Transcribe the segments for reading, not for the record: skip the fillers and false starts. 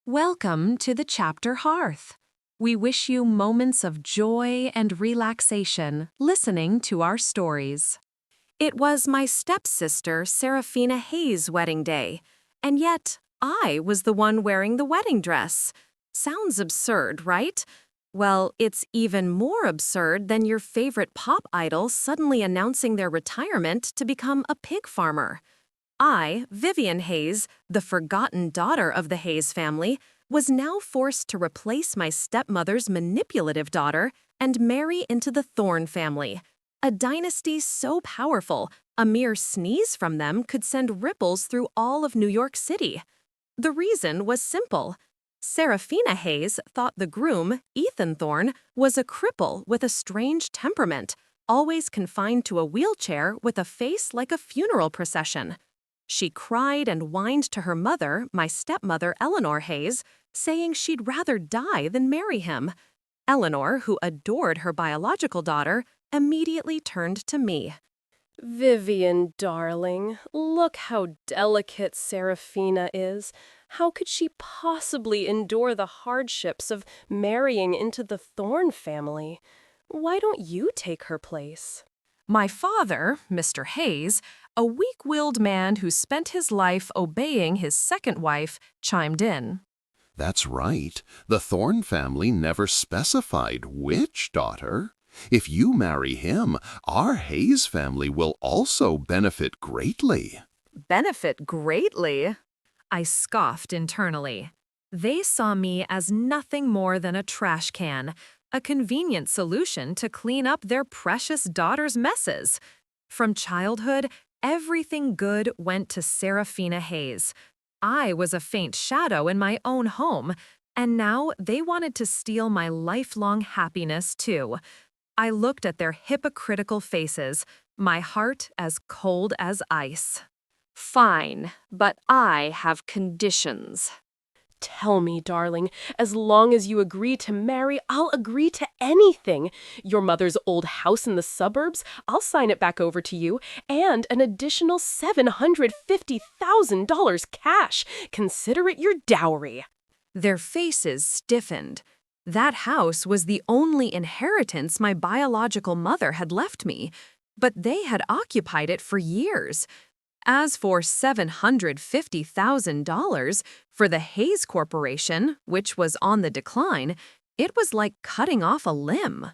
Welcome to the Chapter Hearth. We wish you moments of joy and relaxation listening to our stories. It was my stepsister Seraphina Hayes' wedding day, and yet I was the one wearing the wedding dress. Sounds absurd, right? Well, it's even more absurd than your favorite pop idol suddenly announcing their retirement to become a pig farmer. I, Vivian Hayes, the forgotten daughter of the Hayes family, was now forced to replace my stepmother's manipulative daughter and marry into the Thorne family, a dynasty so powerful a mere sneeze from them could send ripples through all of New York City. The reason was simple. Seraphina Hayes thought the groom, Ethan Thorne, was a cripple with a strange temperament, always confined to a wheelchair with a face like a funeral procession. She cried and whined to her mother, my stepmother Eleanor Hayes, saying she'd rather die than marry him. Eleanor, who adored her biological daughter, immediately turned to me. Vivian, darling, look how delicate Seraphina is. How could she possibly endure the hardships of marrying into the Thorne family? Why don't you take her place? My father, Mr. Hayes, a weak-willed man who spent his life obeying his second wife, chimed in. That's right. The Thorne family never specified which daughter. If you marry him, our Hayes family will also benefit greatly. Benefit greatly? I scoffed internally. They saw me as nothing more than a trash can, a convenient solution to clean up their precious daughter's messes. From childhood, everything good went to Seraphina Hayes. I was a faint shadow in my own home, and now they wanted to steal my lifelong happiness too. I looked at their hypocritical faces, my heart as cold as ice. Fine, but I have conditions. Tell me, darling, as long as you agree to marry, I'll agree to anything. Your mother's old house in the suburbs, I'll sign it back over to you, and an additional $750,000 cash. Consider it your dowry. Their faces stiffened. That house was the only inheritance my biological mother had left me, but they had occupied it for years. As for $750,000 for the Hayes Corporation, which was on the decline, it was like cutting off a limb.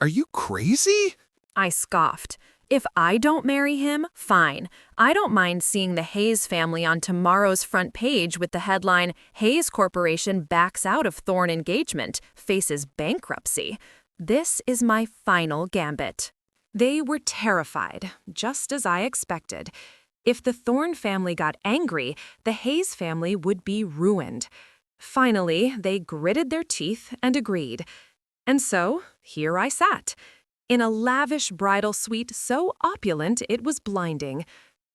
Are you crazy? I scoffed. If I don't marry him, fine. I don't mind seeing the Hayes family on tomorrow's front page with the headline, Hayes Corporation backs out of Thorne engagement, faces bankruptcy. This is my final gambit. They were terrified, just as I expected. If the Thorne family got angry, the Hayes family would be ruined. Finally, they gritted their teeth and agreed. And so, here I sat, in a lavish bridal suite so opulent it was blinding.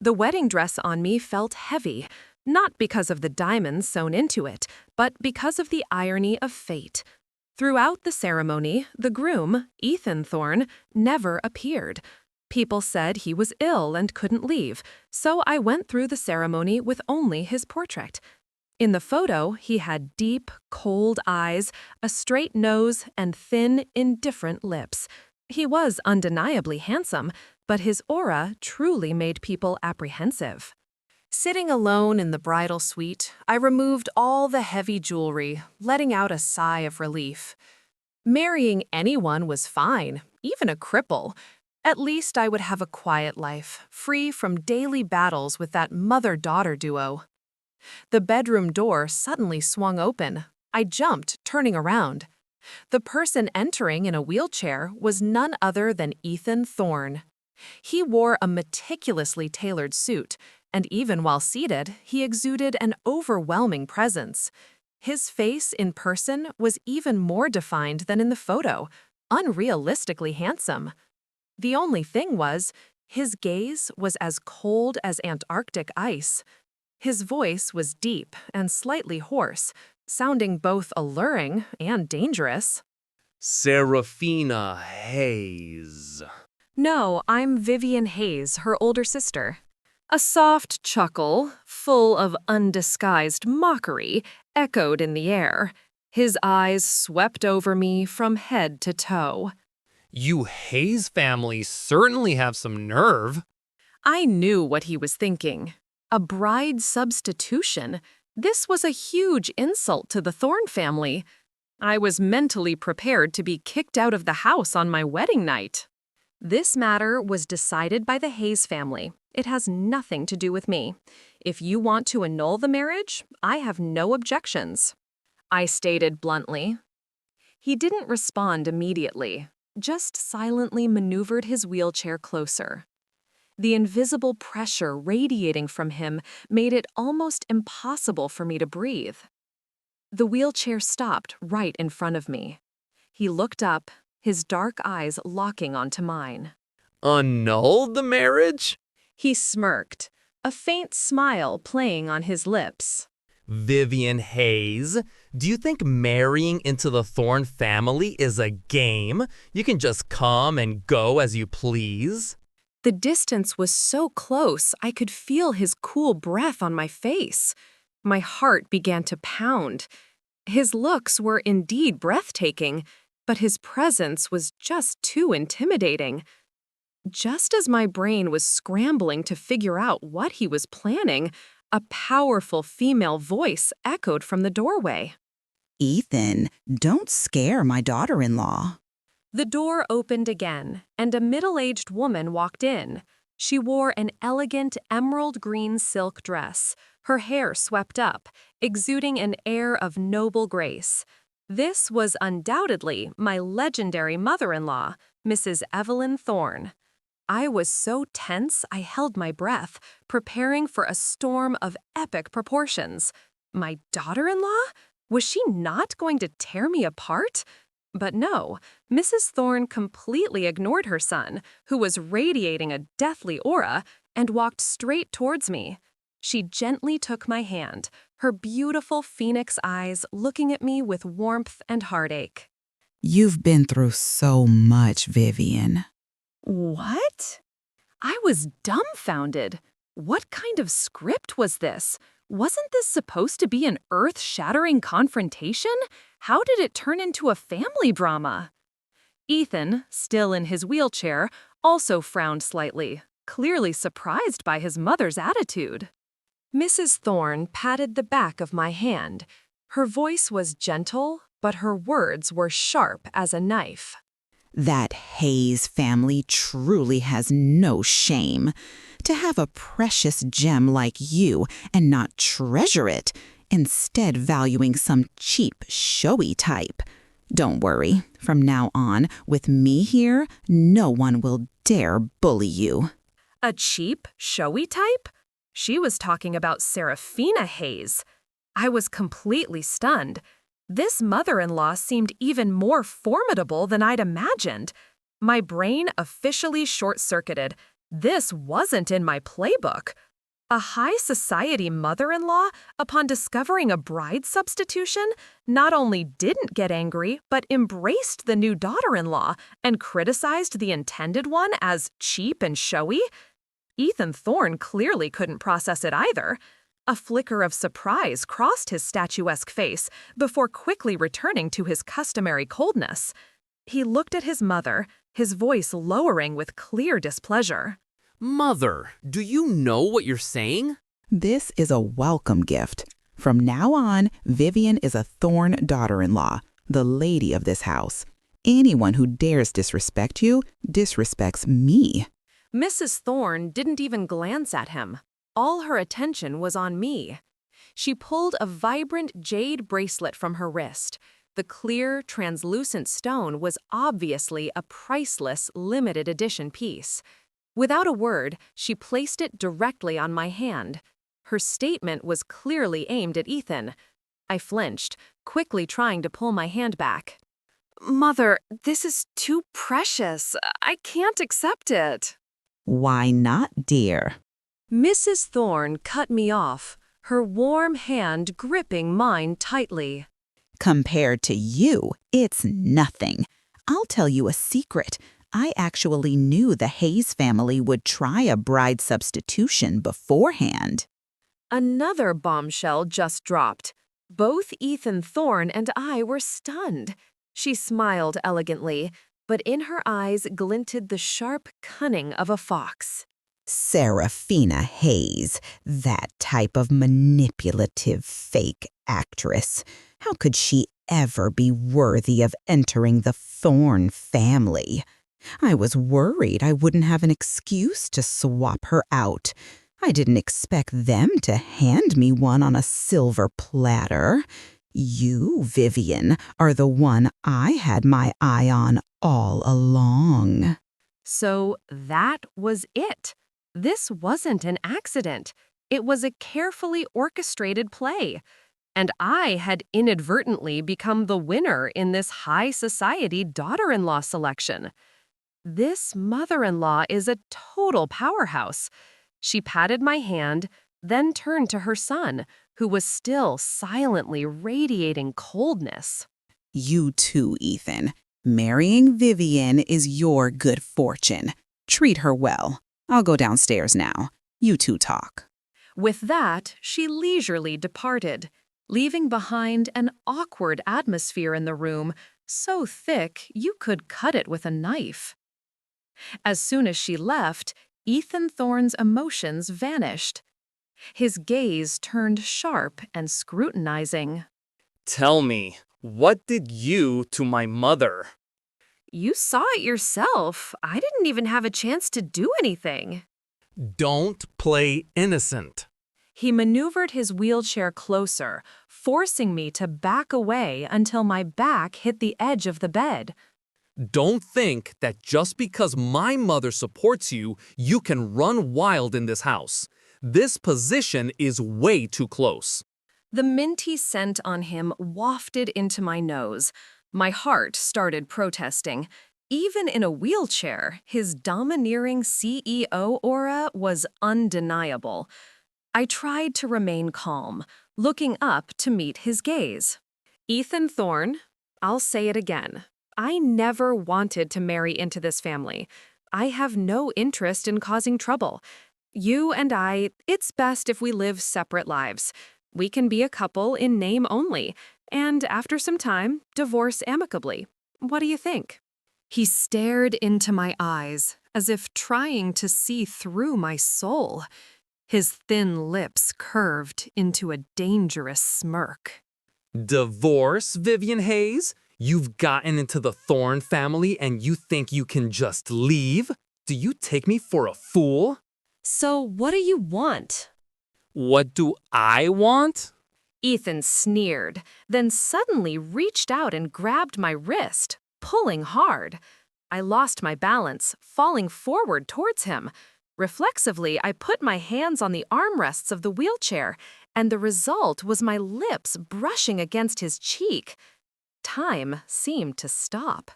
The wedding dress on me felt heavy, not because of the diamonds sewn into it, but because of the irony of fate. Throughout the ceremony, the groom, Ethan Thorne, never appeared. People said he was ill and couldn't leave, so I went through the ceremony with only his portrait. In the photo, he had deep, cold eyes, a straight nose, and thin, indifferent lips. He was undeniably handsome, but his aura truly made people apprehensive. Sitting alone in the bridal suite, I removed all the heavy jewelry, letting out a sigh of relief. Marrying anyone was fine, even a cripple. At least I would have a quiet life, free from daily battles with that mother-daughter duo. The bedroom door suddenly swung open. I jumped, turning around. The person entering in a wheelchair was none other than Ethan Thorne. He wore a meticulously tailored suit, and even while seated, he exuded an overwhelming presence. His face in person was even more defined than in the photo, unrealistically handsome. The only thing was, his gaze was as cold as Antarctic ice. His voice was deep and slightly hoarse, sounding both alluring and dangerous. Seraphina Hayes. No, I'm Vivian Hayes, her older sister. A soft chuckle, full of undisguised mockery, echoed in the air. His eyes swept over me from head to toe. You Hayes family certainly have some nerve. I knew what he was thinking. A bride substitution? This was a huge insult to the Thorne family. I was mentally prepared to be kicked out of the house on my wedding night. This matter was decided by the Hayes family. It has nothing to do with me. If you want to annul the marriage, I have no objections, I stated bluntly. He didn't respond immediately, just silently maneuvered his wheelchair closer. The invisible pressure radiating from him made it almost impossible for me to breathe. The wheelchair stopped right in front of me. He looked up, his dark eyes locking onto mine. Annulled the marriage? He smirked, a faint smile playing on his lips. Vivian Hayes, do you think marrying into the Thorne family is a game? You can just come and go as you please? The distance was so close, I could feel his cool breath on my face. My heart began to pound. His looks were indeed breathtaking, but his presence was just too intimidating. Just as my brain was scrambling to figure out what he was planning, a powerful female voice echoed from the doorway. Ethan, don't scare my daughter-in-law. The door opened again, and a middle-aged woman walked in. She wore an elegant emerald green silk dress, her hair swept up, exuding an air of noble grace. This was undoubtedly my legendary mother-in-law, Mrs. Evelyn Thorne. I was so tense I held my breath, preparing for a storm of epic proportions. My daughter-in-law? Was she not going to tear me apart? But no, Mrs. Thorne completely ignored her son, who was radiating a deathly aura, and walked straight towards me. She gently took my hand, her beautiful phoenix eyes looking at me with warmth and heartache. You've been through so much, Vivian. What? I was dumbfounded. What kind of script was this? Wasn't this supposed to be an earth-shattering confrontation? How did it turn into a family drama? Ethan, still in his wheelchair, also frowned slightly, clearly surprised by his mother's attitude. Mrs. Thorne patted the back of my hand. Her voice was gentle, but her words were sharp as a knife. That Hayes family truly has no shame. To have a precious gem like you and not treasure it, instead valuing some cheap, showy type. Don't worry, from now on, with me here, no one will dare bully you. A cheap, showy type? She was talking about Serafina Hayes. I was completely stunned. This mother-in-law seemed even more formidable than I'd imagined. My brain officially short-circuited. This wasn't in my playbook. A high society mother-in-law, upon discovering a bride substitution, not only didn't get angry, but embraced the new daughter-in-law and criticized the intended one as cheap and showy. Ethan Thorne clearly couldn't process it either. A flicker of surprise crossed his statuesque face before quickly returning to his customary coldness. He looked at his mother, his voice lowering with clear displeasure. Mother, do you know what you're saying? This is a welcome gift. From now on, Vivian is a Thorne daughter-in-law, the lady of this house. Anyone who dares disrespect you disrespects me. Mrs. Thorne didn't even glance at him. All her attention was on me. She pulled a vibrant jade bracelet from her wrist. The clear, translucent stone was obviously a priceless, limited edition piece. Without a word, she placed it directly on my hand. Her statement was clearly aimed at Ethan. I flinched, quickly trying to pull my hand back. Mother, this is too precious. I can't accept it. Why not, dear? Mrs. Thorne cut me off, her warm hand gripping mine tightly. Compared to you, it's nothing. I'll tell you a secret. I actually knew the Hayes family would try a bride substitution beforehand. Another bombshell just dropped. Both Ethan Thorne and I were stunned. She smiled elegantly, but in her eyes glinted the sharp cunning of a fox. Serafina Hayes, that type of manipulative fake actress. How could she ever be worthy of entering the Thorne family? I was worried I wouldn't have an excuse to swap her out. I didn't expect them to hand me one on a silver platter. You, Vivian, are the one I had my eye on all along. So that was it. This wasn't an accident. It was a carefully orchestrated play. And I had inadvertently become the winner in this high society daughter-in-law selection. This mother-in-law is a total powerhouse. She patted my hand, then turned to her son, who was still silently radiating coldness. You too, Ethan. Marrying Vivian is your good fortune. Treat her well. I'll go downstairs now. You two talk. With that, she leisurely departed, leaving behind an awkward atmosphere in the room, so thick you could cut it with a knife. As soon as she left, Ethan Thorne's emotions vanished. His gaze turned sharp and scrutinizing. Tell me, what did you to my mother? You saw it yourself. I didn't even have a chance to do anything. Don't play innocent. He maneuvered his wheelchair closer, forcing me to back away until my back hit the edge of the bed. Don't think that just because my mother supports you, you can run wild in this house. This position is way too close. The minty scent on him wafted into my nose. My heart started protesting. Even in a wheelchair, his domineering CEO aura was undeniable. I tried to remain calm, looking up to meet his gaze. Ethan Thorne, I'll say it again. I never wanted to marry into this family. I have no interest in causing trouble. You and I, it's best if we live separate lives. We can be a couple in name only, and after some time, divorce amicably. What do you think? He stared into my eyes, as if trying to see through my soul. His thin lips curved into a dangerous smirk. Divorce, Vivian Hayes? You've gotten into the Thorne family and you think you can just leave? Do you take me for a fool? So what do you want? What do I want? Ethan sneered, then suddenly reached out and grabbed my wrist, pulling hard. I lost my balance, falling forward towards him. Reflexively, I put my hands on the armrests of the wheelchair, and the result was my lips brushing against his cheek. Time seemed to stop.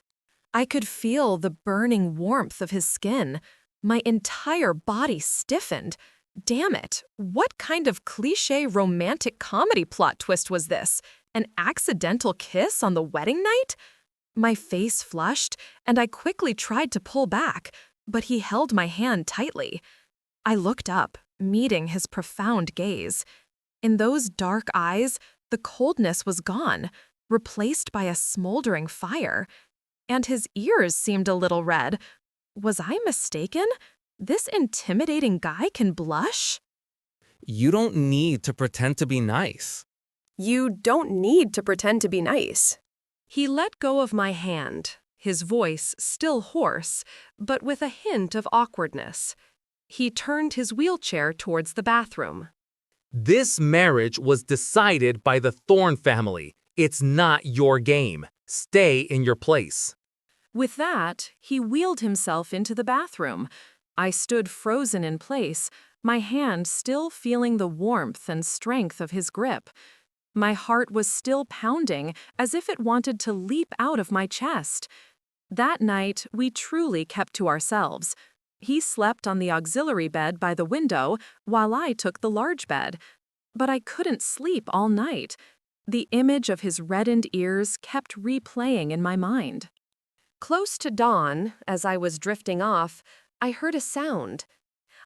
I could feel the burning warmth of his skin. My entire body stiffened. Damn it, what kind of cliché romantic comedy plot twist was this? An accidental kiss on the wedding night? My face flushed, and I quickly tried to pull back, but he held my hand tightly. I looked up, meeting his profound gaze. In those dark eyes, the coldness was gone, replaced by a smoldering fire. And his ears seemed a little red. Was I mistaken? This intimidating guy can blush? You don't need to pretend to be nice. You don't need to pretend to be nice. He let go of my hand, his voice still hoarse, but with a hint of awkwardness. He turned his wheelchair towards the bathroom. This marriage was decided by the Thorne family. It's not your game. Stay in your place. With that, he wheeled himself into the bathroom. I stood frozen in place, my hand still feeling the warmth and strength of his grip. My heart was still pounding, as if it wanted to leap out of my chest. That night, we truly kept to ourselves. He slept on the auxiliary bed by the window, while I took the large bed. But I couldn't sleep all night. The image of his reddened ears kept replaying in my mind. Close to dawn, as I was drifting off, I heard a sound.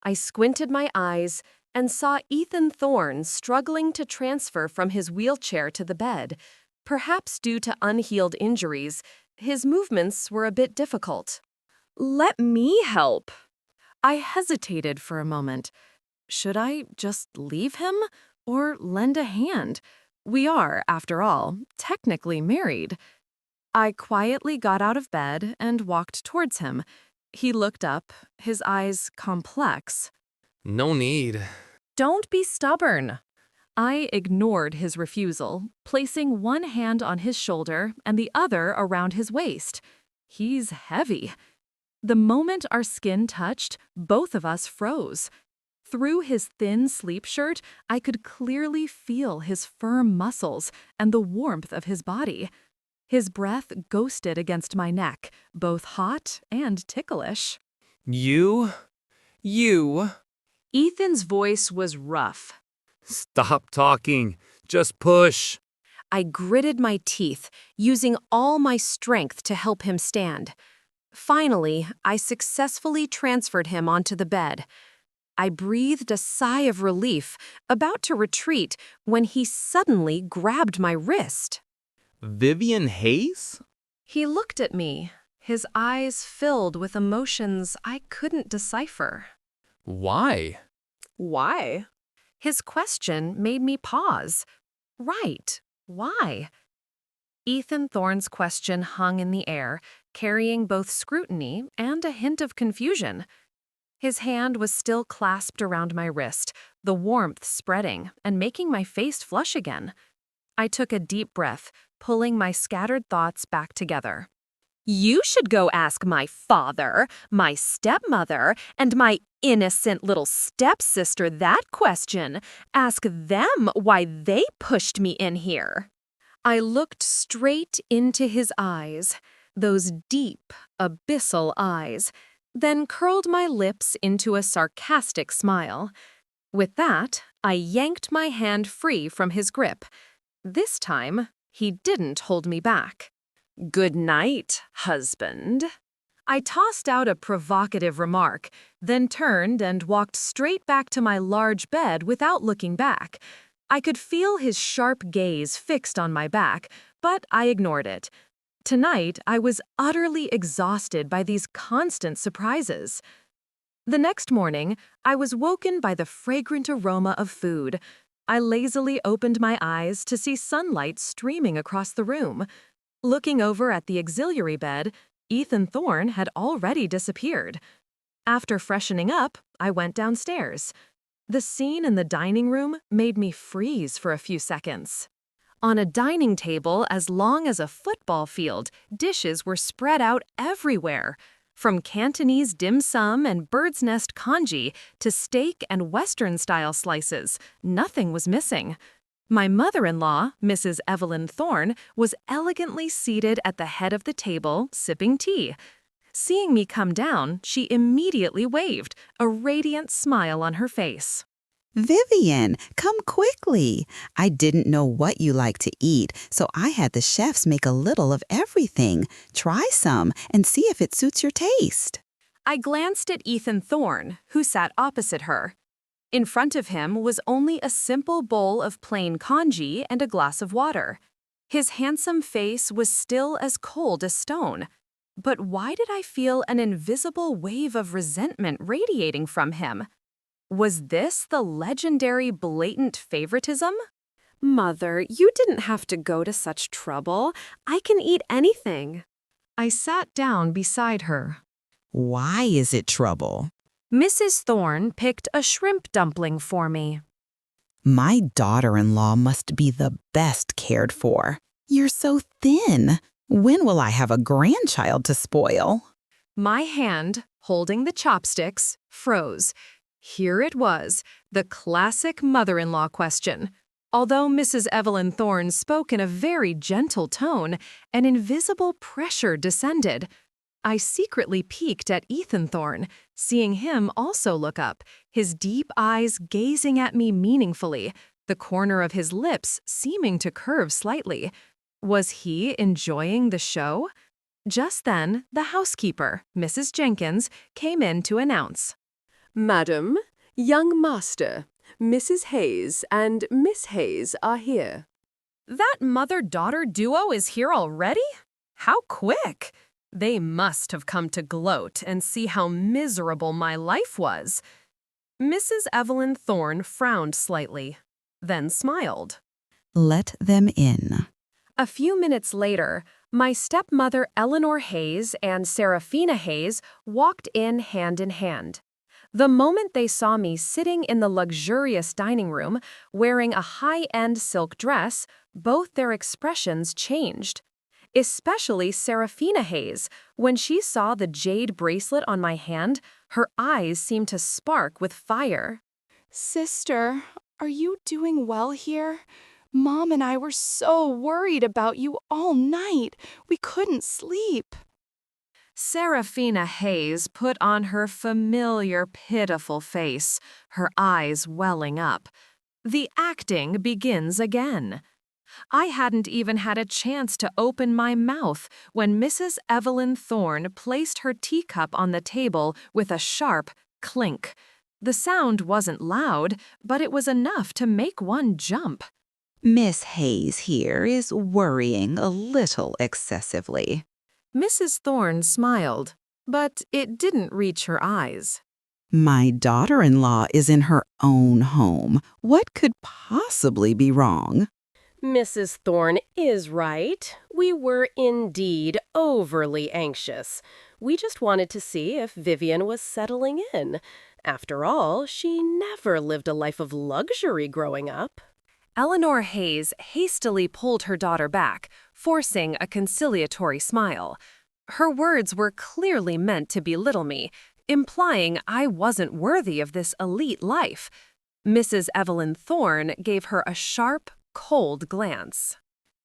I squinted my eyes and saw Ethan Thorne struggling to transfer from his wheelchair to the bed. Perhaps due to unhealed injuries, his movements were a bit difficult. "Let me help." I hesitated for a moment. Should I just leave him or lend a hand? We are, after all, technically married. I quietly got out of bed and walked towards him. He looked up, his eyes complex. No need. Don't be stubborn. I ignored his refusal, placing one hand on his shoulder and the other around his waist. He's heavy. The moment our skin touched, both of us froze. Through his thin sleep shirt, I could clearly feel his firm muscles and the warmth of his body. His breath ghosted against my neck, both hot and ticklish. You. Ethan's voice was rough. Stop talking. Just push. I gritted my teeth, using all my strength to help him stand. Finally, I successfully transferred him onto the bed. I breathed a sigh of relief, about to retreat, when he suddenly grabbed my wrist. Vivian Hayes? He looked at me, his eyes filled with emotions I couldn't decipher. Why? Why? His question made me pause. Right, why? Ethan Thorne's question hung in the air, carrying both scrutiny and a hint of confusion. His hand was still clasped around my wrist, the warmth spreading and making my face flush again. I took a deep breath, pulling my scattered thoughts back together. You should go ask my father, my stepmother, and my innocent little stepsister that question. Ask them why they pushed me in here. I looked straight into his eyes, those deep, abyssal eyes, then curled my lips into a sarcastic smile. With that, I yanked my hand free from his grip. This time, he didn't hold me back. Good night, husband. I tossed out a provocative remark, then turned and walked straight back to my large bed without looking back. I could feel his sharp gaze fixed on my back, but I ignored it. Tonight, I was utterly exhausted by these constant surprises. The next morning, I was woken by the fragrant aroma of food. I lazily opened my eyes to see sunlight streaming across the room. Looking over at the auxiliary bed, Ethan Thorne had already disappeared. After freshening up, I went downstairs. The scene in the dining room made me freeze for a few seconds. On a dining table as long as a football field, dishes were spread out everywhere. From Cantonese dim sum and bird's nest congee to steak and Western-style slices, nothing was missing. My mother-in-law, Mrs. Evelyn Thorne, was elegantly seated at the head of the table, sipping tea. Seeing me come down, she immediately waved, a radiant smile on her face. Vivian, come quickly. I didn't know what you like to eat, so I had the chefs make a little of everything. Try some and see if it suits your taste. I glanced at Ethan Thorne, who sat opposite her. In front of him was only a simple bowl of plain congee and a glass of water. His handsome face was still as cold as stone. But why did I feel an invisible wave of resentment radiating from him? Was this the legendary blatant favoritism? Mother, you didn't have to go to such trouble. I can eat anything. I sat down beside her. Why is it trouble? Mrs. Thorne picked a shrimp dumpling for me. My daughter-in-law must be the best cared for. You're so thin. When will I have a grandchild to spoil? My hand, holding the chopsticks, froze. Here it was, the classic mother-in-law question. Although Mrs. Evelyn Thorne spoke in a very gentle tone, an invisible pressure descended. I secretly peeked at Ethan Thorne, seeing him also look up, his deep eyes gazing at me meaningfully, the corner of his lips seeming to curve slightly. Was he enjoying the show? Just then, the housekeeper, Mrs. Jenkins, came in to announce. Madam, young master, Mrs. Hayes and Miss Hayes are here. That mother-daughter duo is here already? How quick! They must have come to gloat and see how miserable my life was. Mrs. Evelyn Thorne frowned slightly, then smiled. Let them in. A few minutes later, my stepmother Eleanor Hayes and Seraphina Hayes walked in hand. The moment they saw me sitting in the luxurious dining room, wearing a high-end silk dress, both their expressions changed. Especially Seraphina Hayes. When she saw the jade bracelet on my hand, her eyes seemed to spark with fire. Sister, are you doing well here? Mom and I were so worried about you all night. We couldn't sleep. Seraphina Hayes put on her familiar, pitiful face, her eyes welling up. The acting begins again. I hadn't even had a chance to open my mouth when Mrs. Evelyn Thorne placed her teacup on the table with a sharp clink. The sound wasn't loud, but it was enough to make one jump. Miss Hayes here is worrying a little excessively. Mrs. Thorne smiled, but it didn't reach her eyes. My daughter-in-law is in her own home. What could possibly be wrong? Mrs. Thorne is right. We were indeed overly anxious. We just wanted to see if Vivian was settling in. After all, she never lived a life of luxury growing up. Eleanor Hayes hastily pulled her daughter back, forcing a conciliatory smile. Her words were clearly meant to belittle me, implying I wasn't worthy of this elite life. Mrs. Evelyn Thorne gave her a sharp, cold glance.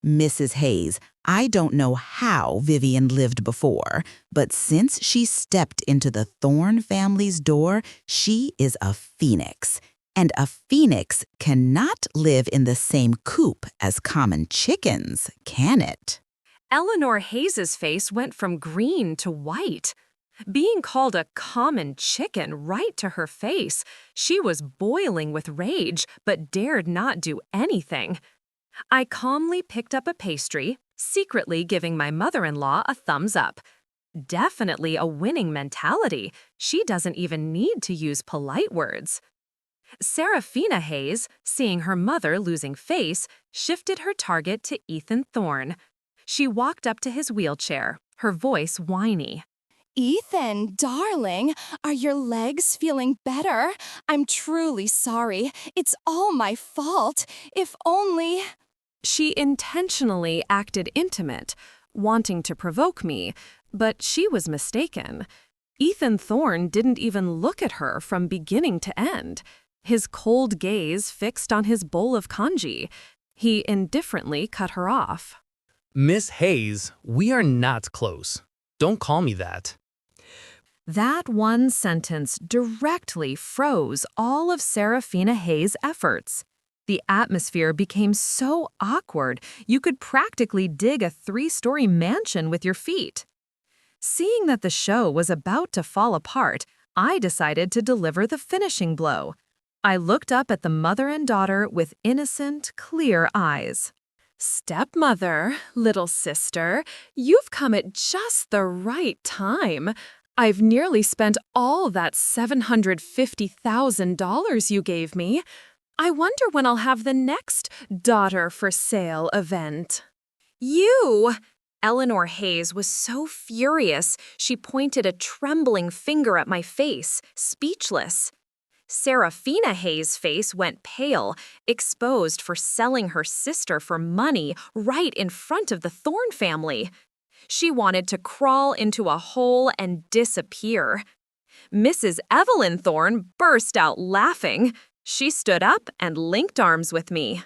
Mrs. Hayes, I don't know how Vivian lived before, but since she stepped into the Thorne family's door, she is a phoenix. And a phoenix cannot live in the same coop as common chickens, can it? Eleanor Hayes's face went from green to white. Being called a common chicken right to her face, she was boiling with rage but dared not do anything. I calmly picked up a pastry, secretly giving my mother-in-law a thumbs up. Definitely a winning mentality. She doesn't even need to use polite words. Seraphina Hayes, seeing her mother losing face, shifted her target to Ethan Thorne. She walked up to his wheelchair, her voice whiny. Ethan, darling, are your legs feeling better? I'm truly sorry. It's all my fault. If only... She intentionally acted intimate, wanting to provoke me, but she was mistaken. Ethan Thorne didn't even look at her from beginning to end. His cold gaze fixed on his bowl of congee. He indifferently cut her off. Miss Hayes, we are not close. Don't call me that. That one sentence directly froze all of Seraphina Hayes' efforts. The atmosphere became so awkward, you could practically dig a 3-story mansion with your feet. Seeing that the show was about to fall apart, I decided to deliver the finishing blow. I looked up at the mother and daughter with innocent, clear eyes. Stepmother, little sister, you've come at just the right time. I've nearly spent all that $750,000 you gave me. I wonder when I'll have the next daughter for sale event. You! Eleanor Hayes was so furious, she pointed a trembling finger at my face, speechless. Seraphina Hayes' face went pale, exposed for selling her sister for money right in front of the Thorne family. She wanted to crawl into a hole and disappear. Mrs. Evelyn Thorne burst out laughing. She stood up and linked arms with me.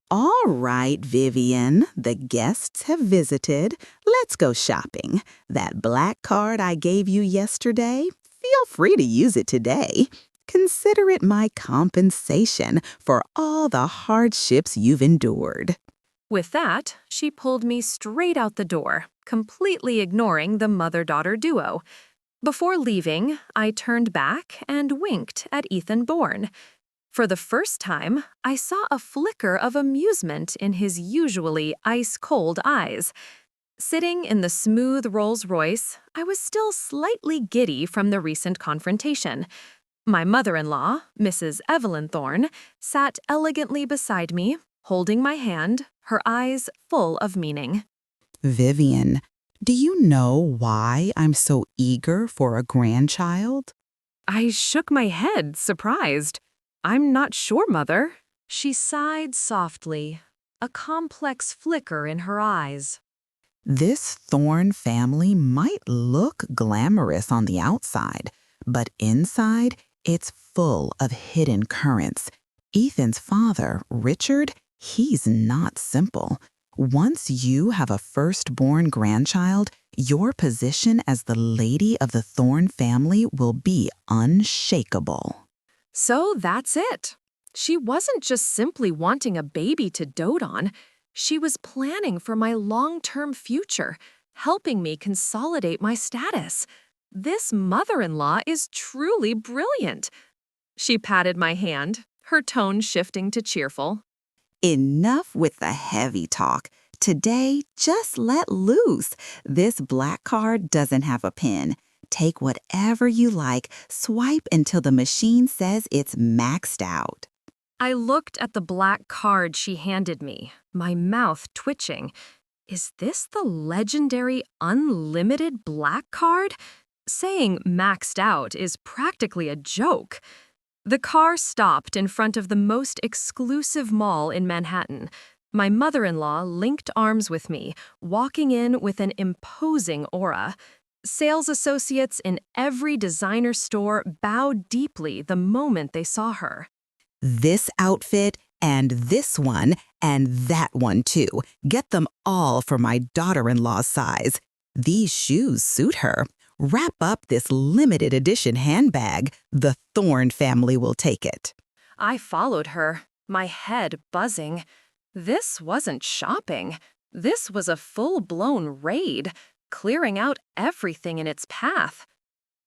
All right, Vivian, the guests have visited. Let's go shopping. That black card I gave you yesterday, feel free to use it today. Consider it my compensation for all the hardships you've endured. With that, she pulled me straight out the door, completely ignoring the mother-daughter duo. Before leaving, I turned back and winked at Ethan Bourne. For the first time, I saw a flicker of amusement in his usually ice-cold eyes. Sitting in the smooth Rolls-Royce, I was still slightly giddy from the recent confrontation. My mother-in-law, Mrs. Evelyn Thorne, sat elegantly beside me, holding my hand, her eyes full of meaning. Vivian, do you know why I'm so eager for a grandchild? I shook my head, surprised. I'm not sure, Mother. She sighed softly, a complex flicker in her eyes. This Thorne family might look glamorous on the outside, but inside, it's full of hidden currents. Ethan's father, Richard, he's not simple. Once you have a firstborn grandchild, your position as the lady of the Thorne family will be unshakable. So that's it. She wasn't just simply wanting a baby to dote on. She was planning for my long-term future, helping me consolidate my status. This mother-in-law is truly brilliant. She patted my hand, her tone shifting to cheerful. Enough with the heavy talk. Today, just let loose. This black card doesn't have a pin. Take whatever you like, swipe until the machine says it's maxed out. I looked at the black card she handed me, my mouth twitching. Is this the legendary unlimited black card? Saying maxed out is practically a joke. The car stopped in front of the most exclusive mall in Manhattan. My mother-in-law linked arms with me, walking in with an imposing aura. Sales associates in every designer store bowed deeply the moment they saw her. This outfit and this one and that one too. Get them all for my daughter-in-law's size. These shoes suit her. Wrap up this limited edition handbag. The Thorne family will take it. I followed her, my head buzzing. This wasn't shopping. This was a full-blown raid, clearing out everything in its path.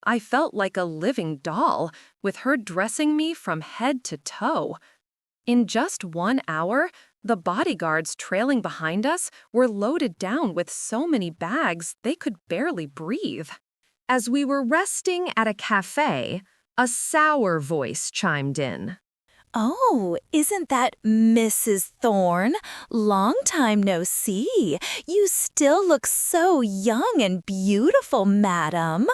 I felt like a living doll, with her dressing me from head to toe. In just 1 hour, the bodyguards trailing behind us were loaded down with so many bags they could barely breathe. As we were resting at a cafe, a sour voice chimed in. Oh, isn't that Mrs. Thorne? Long time no see. You still look so young and beautiful, madam.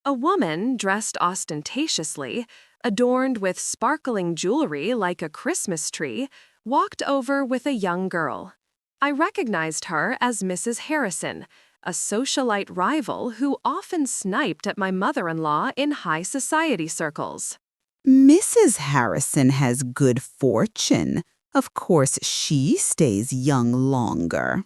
A woman dressed ostentatiously, adorned with sparkling jewelry like a Christmas tree, walked over with a young girl. I recognized her as Mrs. Harrison, a socialite rival who often sniped at my mother-in-law in high society circles. Mrs. Harrison has good fortune. Of course, she stays young longer.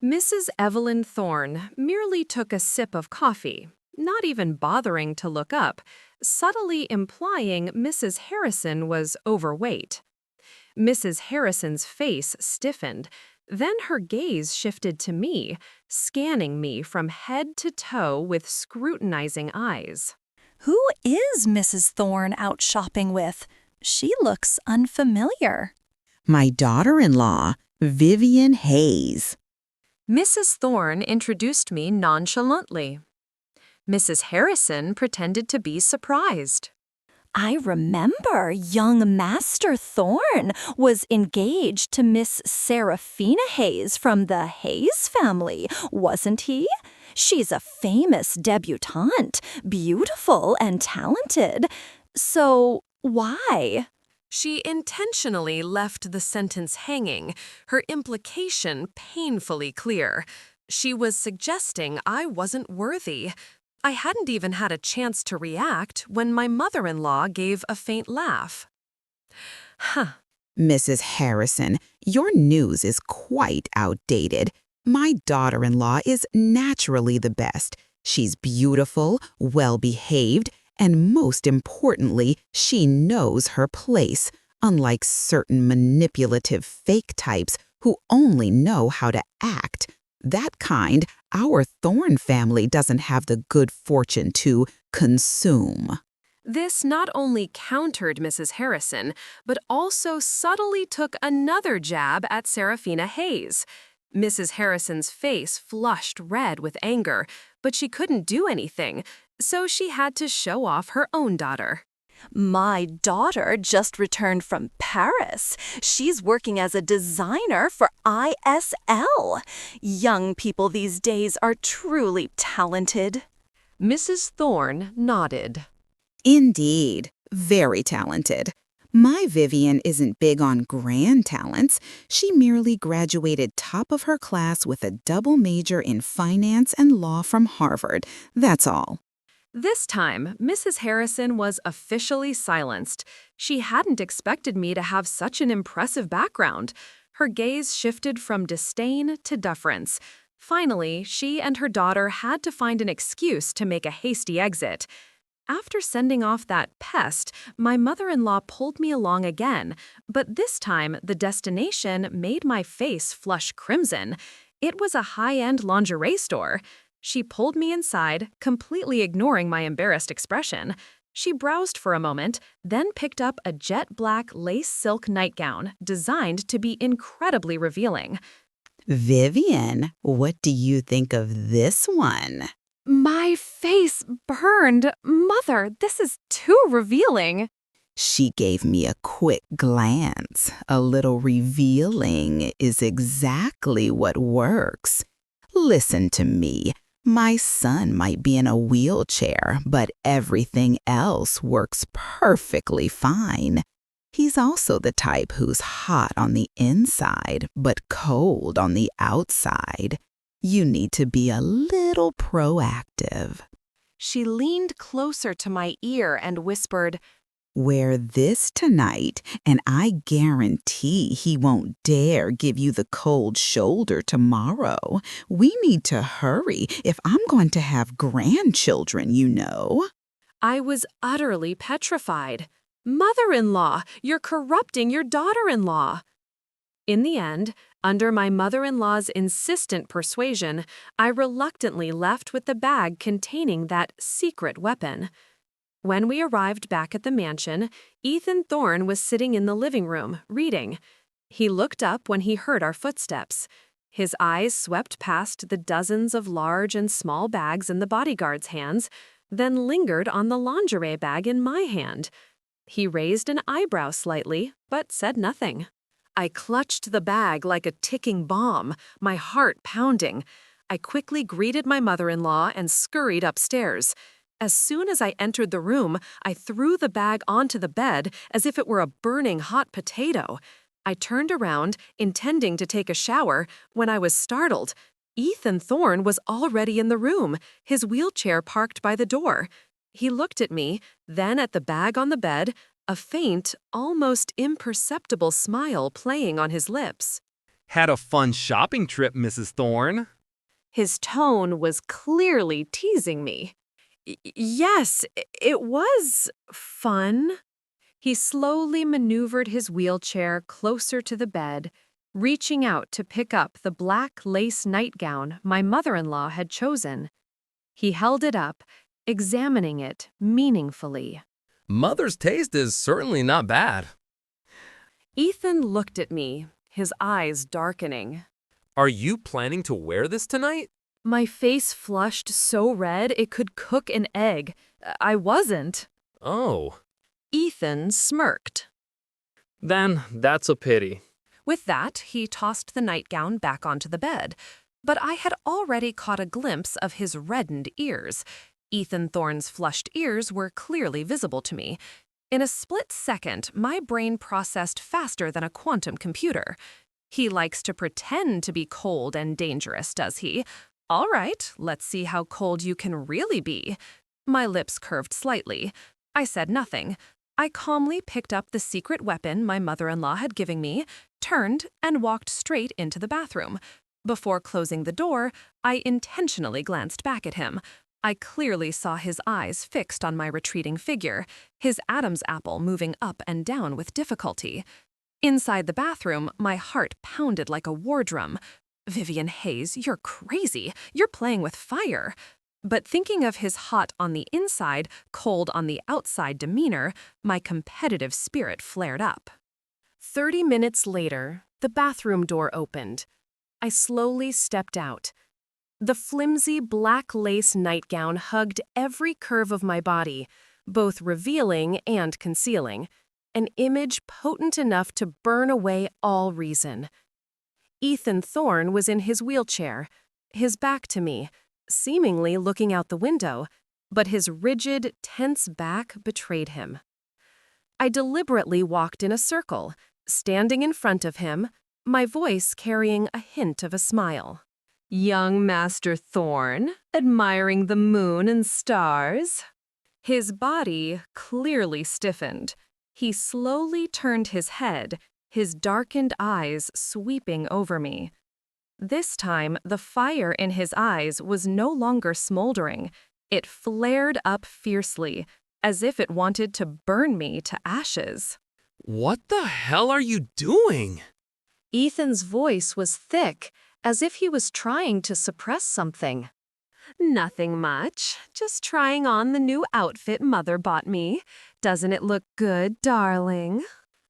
Mrs. Evelyn Thorne merely took a sip of coffee, not even bothering to look up, subtly implying Mrs. Harrison was overweight. Mrs. Harrison's face stiffened, then her gaze shifted to me, scanning me from head to toe with scrutinizing eyes. Who is Mrs. Thorne out shopping with? She looks unfamiliar. My daughter-in-law, Vivian Hayes. Mrs. Thorne introduced me nonchalantly. Mrs. Harrison pretended to be surprised. I remember young Master Thorne was engaged to Miss Seraphina Hayes from the Hayes family, wasn't he? She's a famous debutante, beautiful and talented. So why? She intentionally left the sentence hanging, her implication painfully clear. She was suggesting I wasn't worthy. I hadn't even had a chance to react when my mother-in-law gave a faint laugh. Huh. Mrs. Harrison, your news is quite outdated. My daughter-in-law is naturally the best. She's beautiful, well-behaved, and most importantly, she knows her place, unlike certain manipulative fake types who only know how to act. That kind our Thorne family doesn't have the good fortune to consume. This not only countered Mrs. Harrison, but also subtly took another jab at Seraphina Hayes. Mrs. Harrison's face flushed red with anger, but she couldn't do anything, so she had to show off her own daughter. My daughter just returned from Paris. She's working as a designer for ISL. Young people these days are truly talented. Mrs. Thorne nodded. Indeed, very talented. My Vivian isn't big on grand talents. She merely graduated top of her class with a double major in finance and law from Harvard. That's all. This time, Mrs. Harrison was officially silenced. She hadn't expected me to have such an impressive background. Her gaze shifted from disdain to deference. Finally, she and her daughter had to find an excuse to make a hasty exit. After sending off that pest, my mother-in-law pulled me along again, but this time the destination made my face flush crimson. It was a high-end lingerie store. She pulled me inside, completely ignoring my embarrassed expression. She browsed for a moment, then picked up a jet black lace silk nightgown designed to be incredibly revealing. Vivian, what do you think of this one? My face burned. Mother, this is too revealing. She gave me a quick glance. A little revealing is exactly what works. Listen to me. My son might be in a wheelchair, but everything else works perfectly fine. He's also the type who's hot on the inside, but cold on the outside. You need to be a little proactive. She leaned closer to my ear and whispered, Wear this tonight, and I guarantee he won't dare give you the cold shoulder tomorrow. We need to hurry if I'm going to have grandchildren, you know. I was utterly petrified. Mother-in-law, you're corrupting your daughter-in-law. In the end, under my mother-in-law's insistent persuasion, I reluctantly left with the bag containing that secret weapon. When we arrived back at the mansion, Ethan Thorne was sitting in the living room, reading. He looked up when he heard our footsteps. His eyes swept past the dozens of large and small bags in the bodyguard's hands, then lingered on the lingerie bag in my hand. He raised an eyebrow slightly, but said nothing. I clutched the bag like a ticking bomb, my heart pounding. I quickly greeted my mother-in-law and scurried upstairs. As soon as I entered the room, I threw the bag onto the bed as if it were a burning hot potato. I turned around, intending to take a shower, when I was startled. Ethan Thorne was already in the room, his wheelchair parked by the door. He looked at me, then at the bag on the bed, a faint, almost imperceptible smile playing on his lips. Had a fun shopping trip, Mrs. Thorne. His tone was clearly teasing me. Yes, it was fun. He slowly maneuvered his wheelchair closer to the bed, reaching out to pick up the black lace nightgown my mother-in-law had chosen. He held it up, examining it meaningfully. Mother's taste is certainly not bad. Ethan looked at me, his eyes darkening. Are you planning to wear this tonight? My face flushed so red it could cook an egg. I wasn't. Oh. Ethan smirked. Then that's a pity. With that, he tossed the nightgown back onto the bed. But I had already caught a glimpse of his reddened ears. Ethan Thorne's flushed ears were clearly visible to me. In a split second, my brain processed faster than a quantum computer. He likes to pretend to be cold and dangerous, does he? All right, let's see how cold you can really be. My lips curved slightly. I said nothing. I calmly picked up the secret weapon my mother-in-law had given me, turned, and walked straight into the bathroom. Before closing the door, I intentionally glanced back at him. I clearly saw his eyes fixed on my retreating figure, his Adam's apple moving up and down with difficulty. Inside the bathroom, my heart pounded like a war drum. Vivian Hayes, you're crazy. You're playing with fire. But thinking of his hot on the inside, cold on the outside demeanor, my competitive spirit flared up. 30 minutes later, the bathroom door opened. I slowly stepped out. The flimsy black lace nightgown hugged every curve of my body, both revealing and concealing, an image potent enough to burn away all reason. Ethan Thorne was in his wheelchair, his back to me, seemingly looking out the window, but his rigid, tense back betrayed him. I deliberately walked in a circle, standing in front of him, my voice carrying a hint of a smile. "Young Master Thorne, admiring the moon and stars?" His body clearly stiffened. He slowly turned his head, his darkened eyes sweeping over me. This time, the fire in his eyes was no longer smoldering. It flared up fiercely, as if it wanted to burn me to ashes. What the hell are you doing? Ethan's voice was thick, as if he was trying to suppress something. "Nothing much. Just trying on the new outfit Mother bought me. Doesn't it look good, darling?"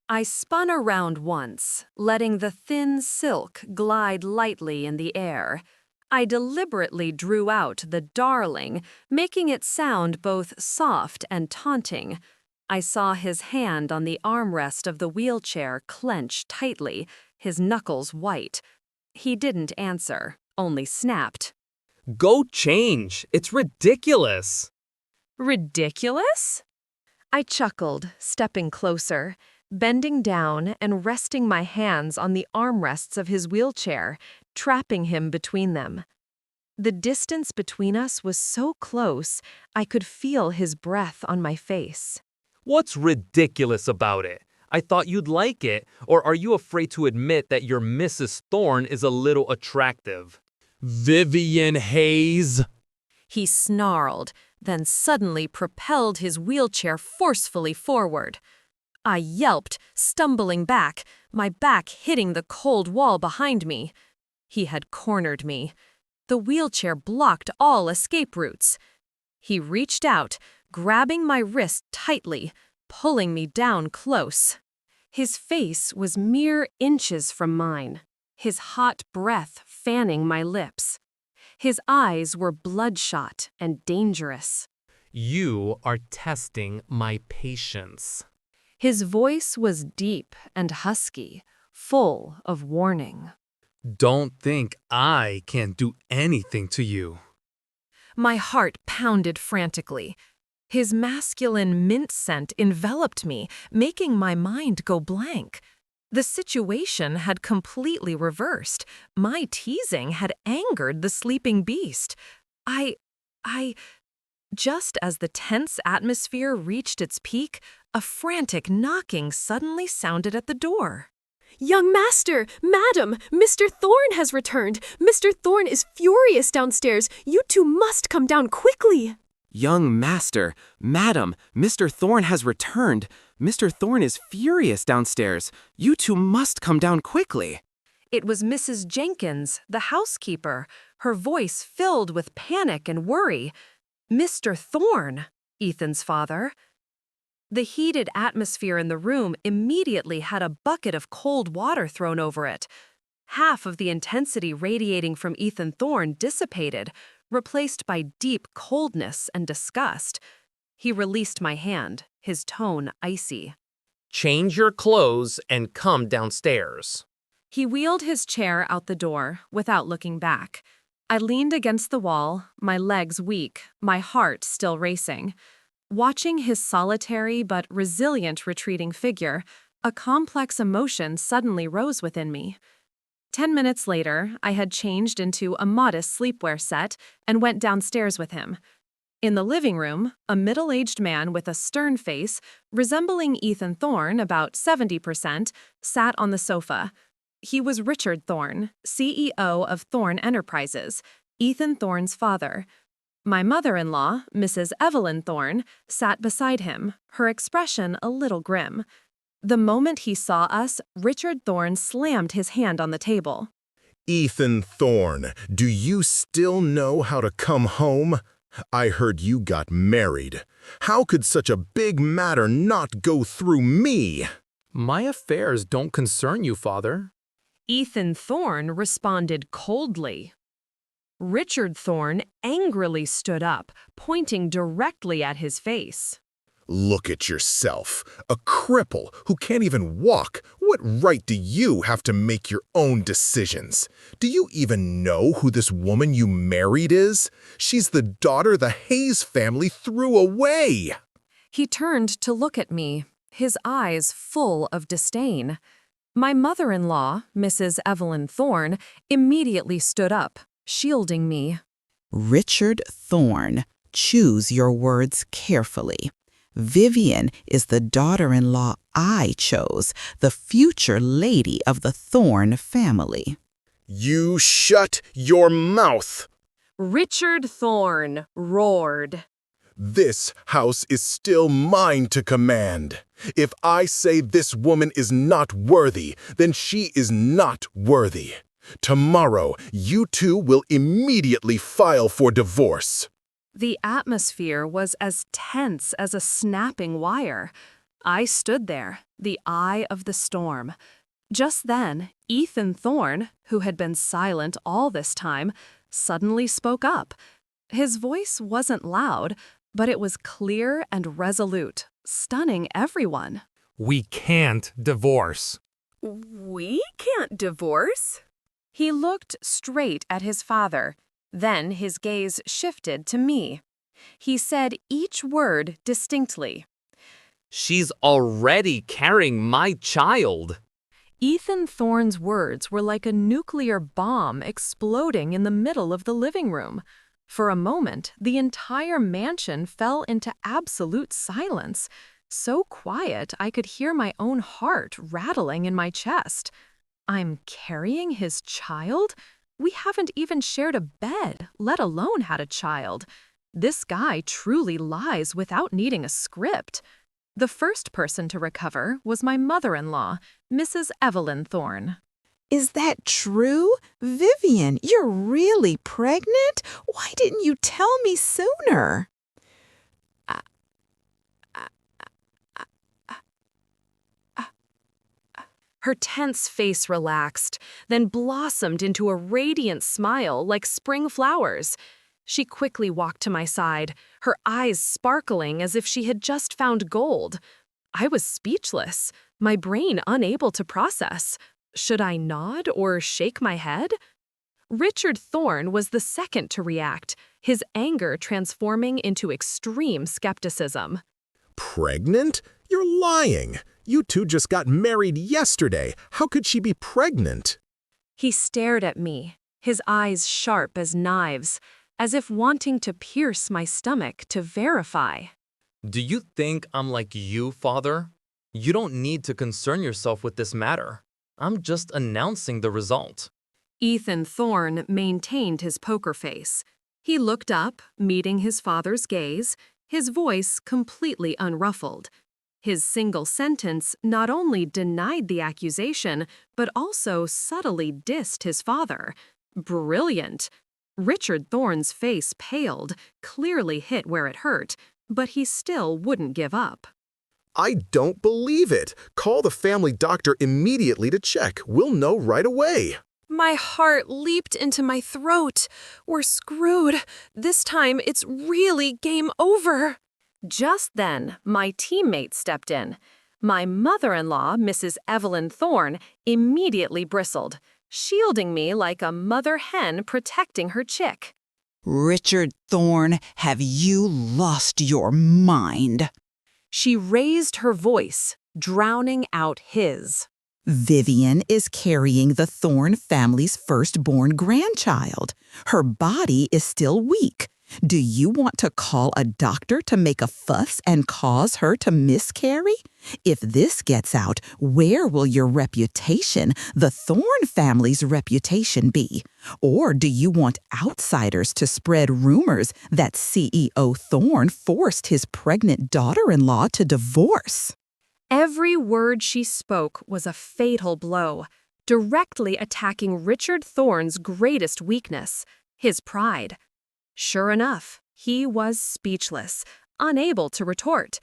I spun around once, letting the thin silk glide lightly in the air. I deliberately drew out the darling, making it sound both soft and taunting. I saw his hand on the armrest of the wheelchair clench tightly, his knuckles white. He didn't answer, only snapped. Go change. It's ridiculous. "Ridiculous?" I chuckled, stepping closer, bending down and resting my hands on the armrests of his wheelchair, trapping him between them. The distance between us was so close, I could feel his breath on my face. What's ridiculous about it? I thought you'd like it. Or are you afraid to admit that your Mrs. Thorne is a little attractive? Vivian Hayes! He snarled, then suddenly propelled his wheelchair forcefully forward. I yelped, stumbling back, my back hitting the cold wall behind me. He had cornered me. The wheelchair blocked all escape routes. He reached out, grabbing my wrist tightly, pulling me down close. His face was mere inches from mine, his hot breath fanning my lips. His eyes were bloodshot and dangerous. You are testing my patience. His voice was deep and husky, full of warning. Don't think I can't do anything to you. My heart pounded frantically. His masculine mint scent enveloped me, making my mind go blank. The situation had completely reversed. My teasing had angered the sleeping beast. Just as the tense atmosphere reached its peak, a frantic knocking suddenly sounded at the door. "Young Master! Madam! Mr. Thorne has returned! Mr. Thorne is furious downstairs! You two must come down quickly!" "Young Master, Madam, Mr. Thorne has returned. Mr. Thorne is furious downstairs. You two must come down quickly." It was Mrs. Jenkins, the housekeeper, her voice filled with panic and worry. Mr. Thorne, Ethan's father. The heated atmosphere in the room immediately had a bucket of cold water thrown over it. Half of the intensity radiating from Ethan Thorne dissipated, replaced by deep coldness and disgust. He released my hand, his tone icy. Change your clothes and come downstairs. He wheeled his chair out the door without looking back. I leaned against the wall, my legs weak, my heart still racing. Watching his solitary but resilient retreating figure, a complex emotion suddenly rose within me. 10 minutes later, I had changed into a modest sleepwear set and went downstairs with him. In the living room, a middle-aged man with a stern face, resembling Ethan Thorne about 70%, sat on the sofa. He was Richard Thorne, CEO of Thorne Enterprises, Ethan Thorne's father. My mother-in-law, Mrs. Evelyn Thorne, sat beside him, her expression a little grim. The moment he saw us, Richard Thorne slammed his hand on the table. Ethan Thorne, do you still know how to come home? I heard you got married. How could such a big matter not go through me? My affairs don't concern you, Father. Ethan Thorne responded coldly. Richard Thorne angrily stood up, pointing directly at his face. Look at yourself, a cripple who can't even walk. What right do you have to make your own decisions? Do you even know who this woman you married is? She's the daughter the Hayes family threw away. He turned to look at me, his eyes full of disdain. My mother-in-law, Mrs. Evelyn Thorne, immediately stood up, shielding me. Richard Thorne, choose your words carefully. Vivian is the daughter-in-law I chose, the future lady of the Thorne family. You shut your mouth! Richard Thorne roared. This house is still mine to command. If I say this woman is not worthy, then she is not worthy. Tomorrow, you two will immediately file for divorce. The atmosphere was as tense as a snapping wire. I stood there, the eye of the storm. Just then, Ethan Thorne, who had been silent all this time, suddenly spoke up. His voice wasn't loud, but it was clear and resolute, stunning everyone. We can't divorce. We can't divorce? He looked straight at his father. Then his gaze shifted to me. He said each word distinctly. She's already carrying my child. Ethan Thorne's words were like a nuclear bomb exploding in the middle of the living room. For a moment, the entire mansion fell into absolute silence, so quiet I could hear my own heart rattling in my chest. I'm carrying his child? We haven't even shared a bed, let alone had a child. This guy truly lies without needing a script. The first person to recover was my mother-in-law, Mrs. Evelyn Thorne. Is that true? Vivian, you're really pregnant? Why didn't you tell me sooner? Her tense face relaxed, then blossomed into a radiant smile like spring flowers. She quickly walked to my side, her eyes sparkling as if she had just found gold. I was speechless, my brain unable to process. Should I nod or shake my head? Richard Thorne was the second to react, his anger transforming into extreme skepticism. Pregnant? You're lying. You two just got married yesterday. How could she be pregnant? He stared at me, his eyes sharp as knives, as if wanting to pierce my stomach to verify. Do you think I'm like you, Father? You don't need to concern yourself with this matter. I'm just announcing the result. Ethan Thorne maintained his poker face. He looked up, meeting his father's gaze, his voice completely unruffled. His single sentence not only denied the accusation, but also subtly dissed his father. Brilliant! Richard Thorne's face paled, clearly hit where it hurt, but he still wouldn't give up. I don't believe it. Call the family doctor immediately to check. We'll know right away. My heart leaped into my throat. We're screwed. This time it's really game over. Just then, my teammate stepped in. My mother-in-law, Mrs. Evelyn Thorne, immediately bristled, shielding me like a mother hen protecting her chick. Richard Thorne, have you lost your mind? She raised her voice, drowning out his. Vivian is carrying the Thorne family's firstborn grandchild. Her body is still weak. Do you want to call a doctor to make a fuss and cause her to miscarry? If this gets out, where will your reputation, the Thorne family's reputation, be? Or do you want outsiders to spread rumors that CEO Thorne forced his pregnant daughter-in-law to divorce? Every word she spoke was a fatal blow, directly attacking Richard Thorne's greatest weakness, his pride. Sure enough, he was speechless, unable to retort.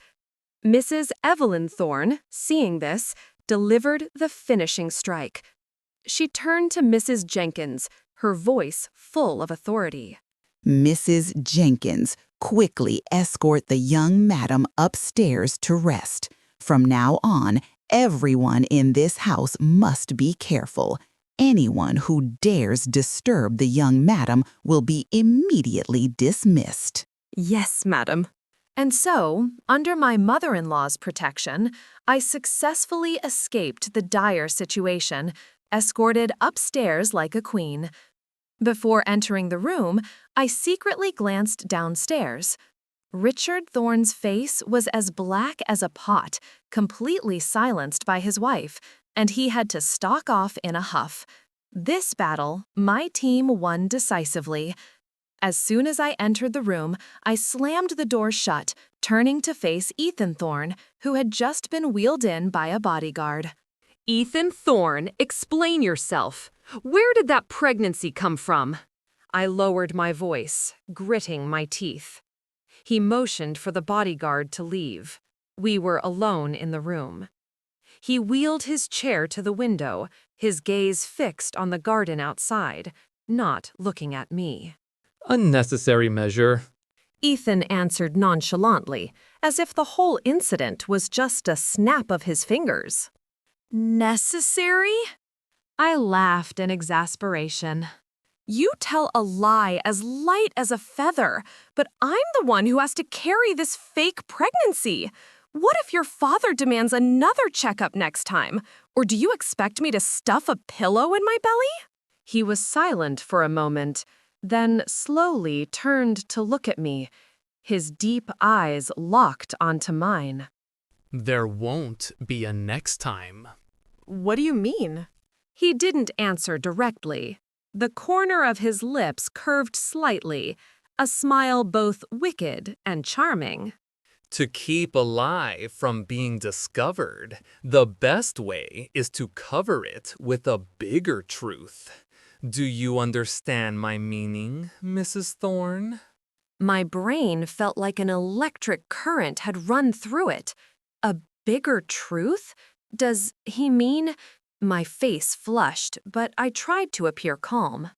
Mrs. Evelyn Thorne, seeing this, delivered the finishing strike. She turned to Mrs. Jenkins, her voice full of authority. Mrs. Jenkins, quickly escort the young madam upstairs to rest. From now on, everyone in this house must be careful. Anyone who dares disturb the young madam will be immediately dismissed. Yes, madam. And so, under my mother-in-law's protection, I successfully escaped the dire situation, escorted upstairs like a queen. Before entering the room, I secretly glanced downstairs. Richard Thorne's face was as black as a pot, completely silenced by his wife, and he had to stalk off in a huff. This battle, my team won decisively. As soon as I entered the room, I slammed the door shut, turning to face Ethan Thorne, who had just been wheeled in by a bodyguard. Ethan Thorne, explain yourself. Where did that pregnancy come from? I lowered my voice, gritting my teeth. He motioned for the bodyguard to leave. We were alone in the room. He wheeled his chair to the window, his gaze fixed on the garden outside, not looking at me. Unnecessary measure. Ethan answered nonchalantly, as if the whole incident was just a snap of his fingers. Necessary? I laughed in exasperation. You tell a lie as light as a feather, but I'm the one who has to carry this fake pregnancy. What if your father demands another checkup next time? Or do you expect me to stuff a pillow in my belly? He was silent for a moment, then slowly turned to look at me, his deep eyes locked onto mine. There won't be a next time. What do you mean? He didn't answer directly. The corner of his lips curved slightly, a smile both wicked and charming. To keep a lie from being discovered, the best way is to cover it with a bigger truth. Do you understand my meaning, Mrs. Thorne? My brain felt like an electric current had run through it. A bigger truth? Does he mean? My face flushed, but I tried to appear calm.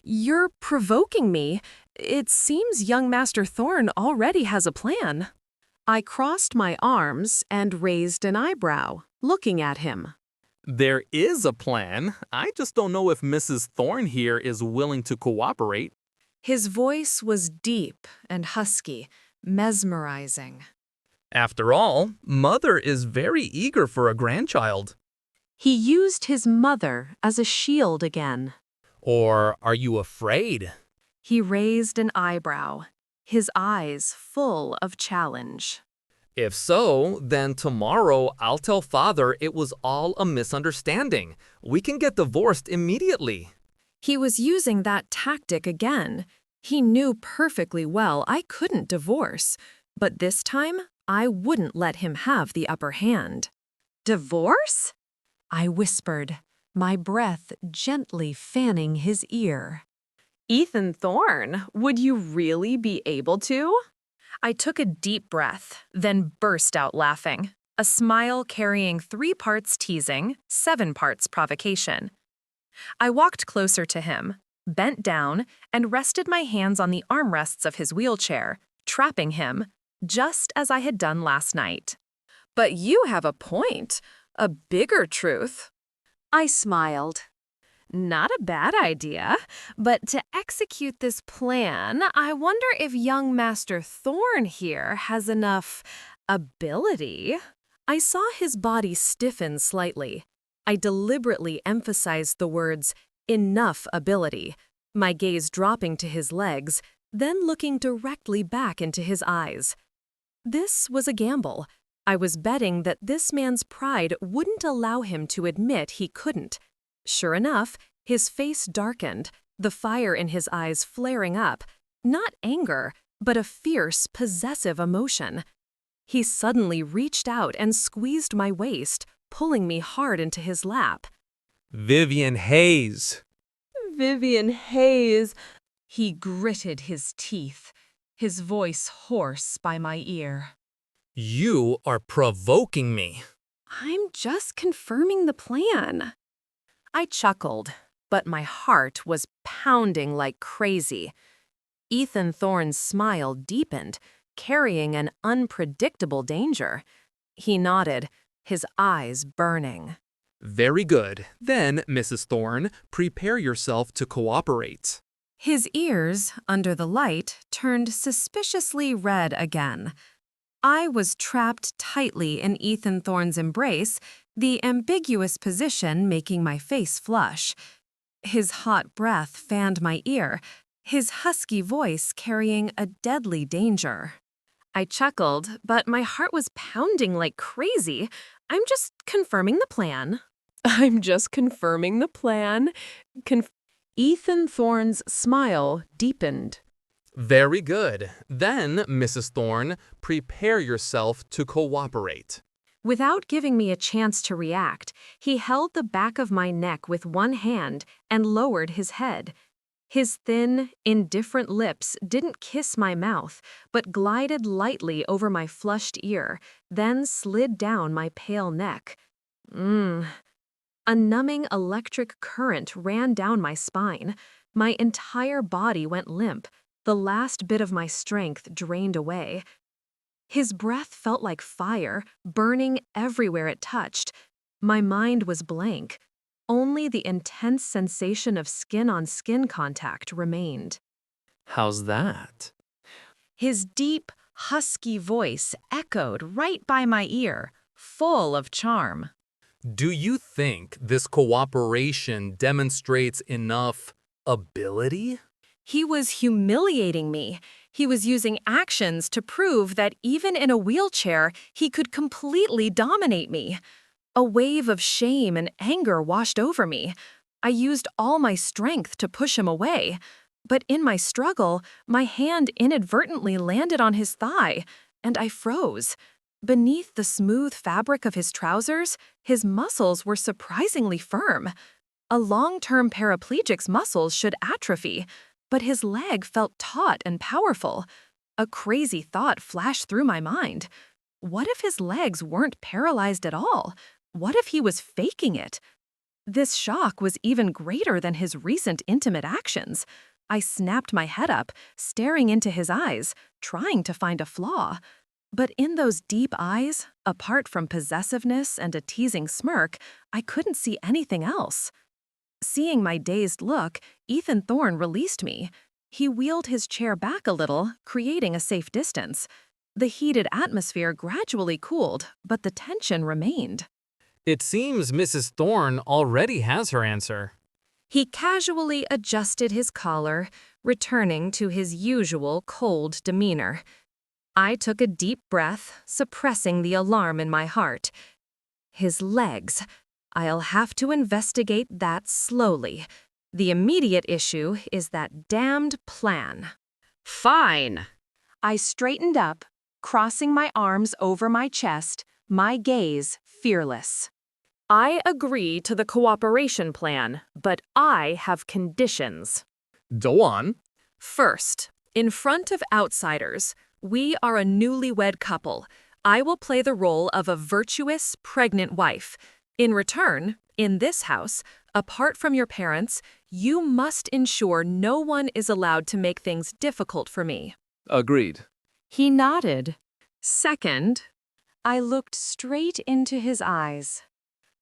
You're provoking me. It seems young Master Thorne already has a plan. I crossed my arms and raised an eyebrow, looking at him. There is a plan. I just don't know if Mrs. Thorne here is willing to cooperate. His voice was deep and husky, mesmerizing. After all, Mother is very eager for a grandchild. He used his mother as a shield again. Or are you afraid? He raised an eyebrow, his eyes full of challenge. If so, then tomorrow I'll tell Father it was all a misunderstanding. We can get divorced immediately. He was using that tactic again. He knew perfectly well I couldn't divorce, but this time I wouldn't let him have the upper hand. Divorce? I whispered, my breath gently fanning his ear. Ethan Thorne, would you really be able to? I took a deep breath, then burst out laughing, a smile carrying 3 parts teasing, 7 parts provocation. I walked closer to him, bent down, and rested my hands on the armrests of his wheelchair, trapping him, just as I had done last night. But you have a point, a bigger truth. I smiled. Not a bad idea, but to execute this plan, I wonder if young Master Thorne here has enough ability. I saw his body stiffen slightly. I deliberately emphasized the words, enough ability, my gaze dropping to his legs, then looking directly back into his eyes. This was a gamble. I was betting that this man's pride wouldn't allow him to admit he couldn't. Sure enough, his face darkened, the fire in his eyes flaring up, not anger, but a fierce, possessive emotion. He suddenly reached out and squeezed my waist, pulling me hard into his lap. Vivian Hayes. Vivian Hayes. He gritted his teeth, his voice hoarse by my ear. You are provoking me. I'm just confirming the plan. I chuckled, but my heart was pounding like crazy. Ethan Thorne's smile deepened, carrying an unpredictable danger. He nodded, his eyes burning. Very good. Then, Mrs. Thorne, prepare yourself to cooperate. His ears, under the light, turned suspiciously red again. I was trapped tightly in Ethan Thorne's embrace, the ambiguous position making my face flush. His hot breath fanned my ear, his husky voice carrying a deadly danger. I chuckled, but my heart was pounding like crazy. I'm just confirming the plan. I'm just confirming the plan. Ethan Thorne's smile deepened. Very good. Then, Mrs. Thorne, prepare yourself to cooperate. Without giving me a chance to react, he held the back of my neck with one hand and lowered his head. His thin, indifferent lips didn't kiss my mouth, but glided lightly over my flushed ear, then slid down my pale neck. A numbing electric current ran down my spine. My entire body went limp, the last bit of my strength drained away. His breath felt like fire, burning everywhere it touched. My mind was blank. Only the intense sensation of skin-on-skin contact remained. How's that? His deep, husky voice echoed right by my ear, full of charm. Do you think this cooperation demonstrates enough ability? He was humiliating me. He was using actions to prove that even in a wheelchair, he could completely dominate me. A wave of shame and anger washed over me. I used all my strength to push him away. But in my struggle, my hand inadvertently landed on his thigh, and I froze. Beneath the smooth fabric of his trousers, his muscles were surprisingly firm. A long-term paraplegic's muscles should atrophy, but his leg felt taut and powerful. A crazy thought flashed through my mind. What if his legs weren't paralyzed at all? What if he was faking it? This shock was even greater than his recent intimate actions. I snapped my head up, staring into his eyes, trying to find a flaw. But in those deep eyes, apart from possessiveness and a teasing smirk, I couldn't see anything else. Seeing my dazed look, Ethan Thorne released me. He wheeled his chair back a little, creating a safe distance. The heated atmosphere gradually cooled, but the tension remained. It seems Mrs. Thorne already has her answer. He casually adjusted his collar, returning to his usual cold demeanor. I took a deep breath, suppressing the alarm in my heart. His legs. I'll have to investigate that slowly. The immediate issue is that damned plan. Fine. I straightened up, crossing my arms over my chest, my gaze fearless. I agree to the cooperation plan, but I have conditions. Go on. First, in front of outsiders, we are a newlywed couple. I will play the role of a virtuous, pregnant wife. In return, in this house, apart from your parents, you must ensure no one is allowed to make things difficult for me. Agreed. He nodded. Second, I looked straight into his eyes.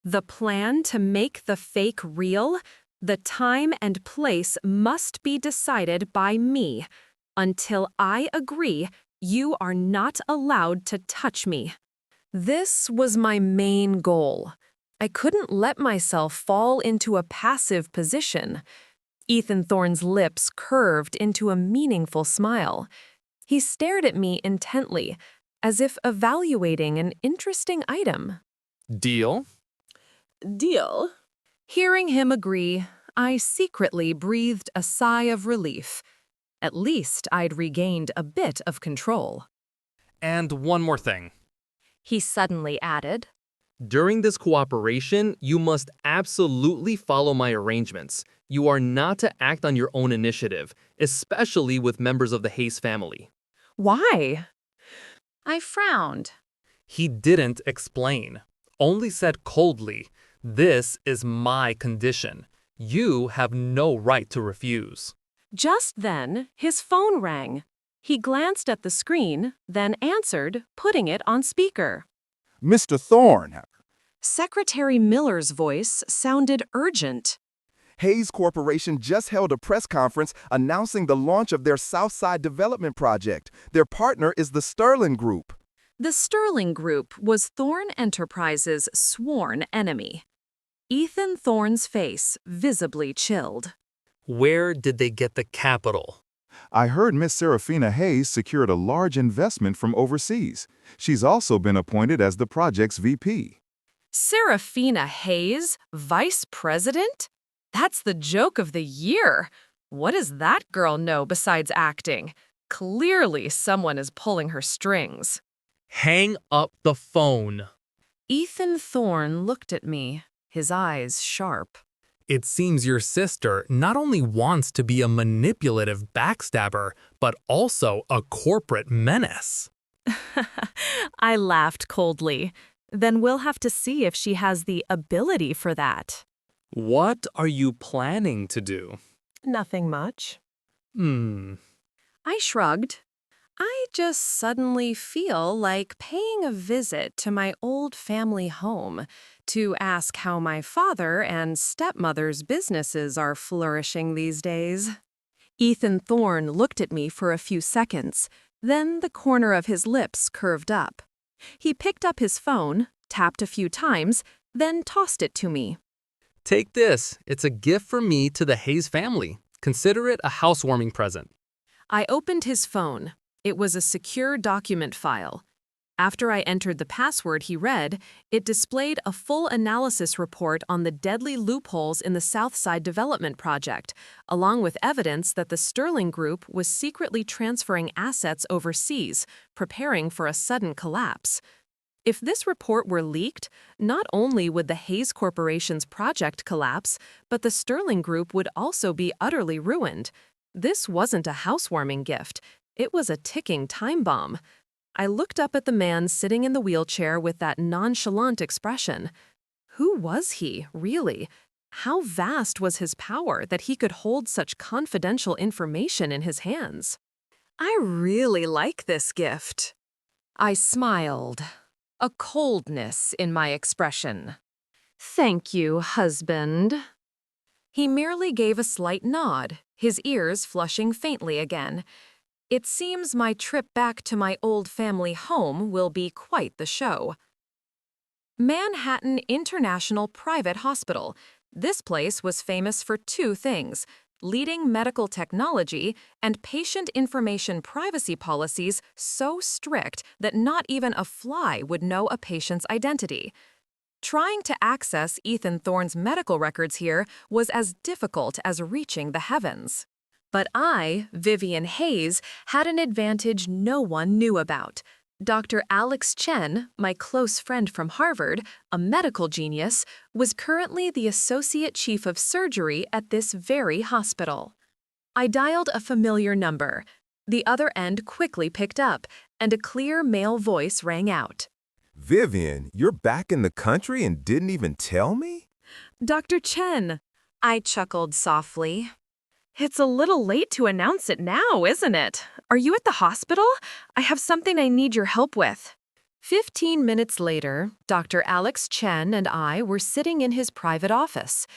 The plan to make the fake real, the time and place must be decided by me. Until I agree, you are not allowed to touch me. This was my main goal. I couldn't let myself fall into a passive position. Ethan Thorne's lips curved into a meaningful smile. He stared at me intently, as if evaluating an interesting item. Deal? Deal? Hearing him agree, I secretly breathed a sigh of relief. At least I'd regained a bit of control. And one more thing. He suddenly added. During this cooperation, you must absolutely follow my arrangements. You are not to act on your own initiative, especially with members of the Hayes family. Why? I frowned. He didn't explain, only said coldly, "This is my condition. You have no right to refuse." Just then, his phone rang. He glanced at the screen, then answered, putting it on speaker. Mr. Thorne, Secretary Miller's voice sounded urgent. Hayes Corporation just held a press conference announcing the launch of their Southside Development Project. Their partner is the Sterling Group. The Sterling Group was Thorne Enterprises' sworn enemy. Ethan Thorne's face visibly chilled. Where did they get the capital? I heard Miss Serafina Hayes secured a large investment from overseas. She's also been appointed as the project's VP. Serafina Hayes, vice president? That's the joke of the year. What does that girl know besides acting? Clearly someone is pulling her strings. Hang up the phone. Ethan Thorne looked at me, his eyes sharp. It seems your sister not only wants to be a manipulative backstabber, but also a corporate menace. I laughed coldly. Then we'll have to see if she has the ability for that. What are you planning to do? Nothing much. I shrugged. I just suddenly feel like paying a visit to my old family home to ask how my father and stepmother's businesses are flourishing these days. Ethan Thorne looked at me for a few seconds, then the corner of his lips curved up. He picked up his phone, tapped a few times, then tossed it to me. Take this. It's a gift from me to the Hayes family. Consider it a housewarming present. I opened his phone. It was a secure document file. After I entered the password he read, it displayed a full analysis report on the deadly loopholes in the Southside Development Project, along with evidence that the Sterling Group was secretly transferring assets overseas, preparing for a sudden collapse. If this report were leaked, not only would the Hayes Corporation's project collapse, but the Sterling Group would also be utterly ruined. This wasn't a housewarming gift. It was a ticking time bomb. I looked up at the man sitting in the wheelchair with that nonchalant expression. Who was he, really? How vast was his power that he could hold such confidential information in his hands? I really like this gift. I smiled, a coldness in my expression. Thank you, husband. He merely gave a slight nod, his ears flushing faintly again. It seems my trip back to my old family home will be quite the show. Manhattan International Private Hospital. This place was famous for two things: leading medical technology and patient information privacy policies so strict that not even a fly would know a patient's identity. Trying to access Ethan Thorne's medical records here was as difficult as reaching the heavens. But I, Vivian Hayes, had an advantage no one knew about. Dr. Alex Chen, my close friend from Harvard, a medical genius, was currently the Associate Chief of Surgery at this very hospital. I dialed a familiar number. The other end quickly picked up, and a clear male voice rang out. Vivian, you're back in the country and didn't even tell me? Dr. Chen, I chuckled softly. It's a little late to announce it now, isn't it? Are you at the hospital? I have something I need your help with. 15 minutes later, Dr. Alex Chen and I were sitting in his private office.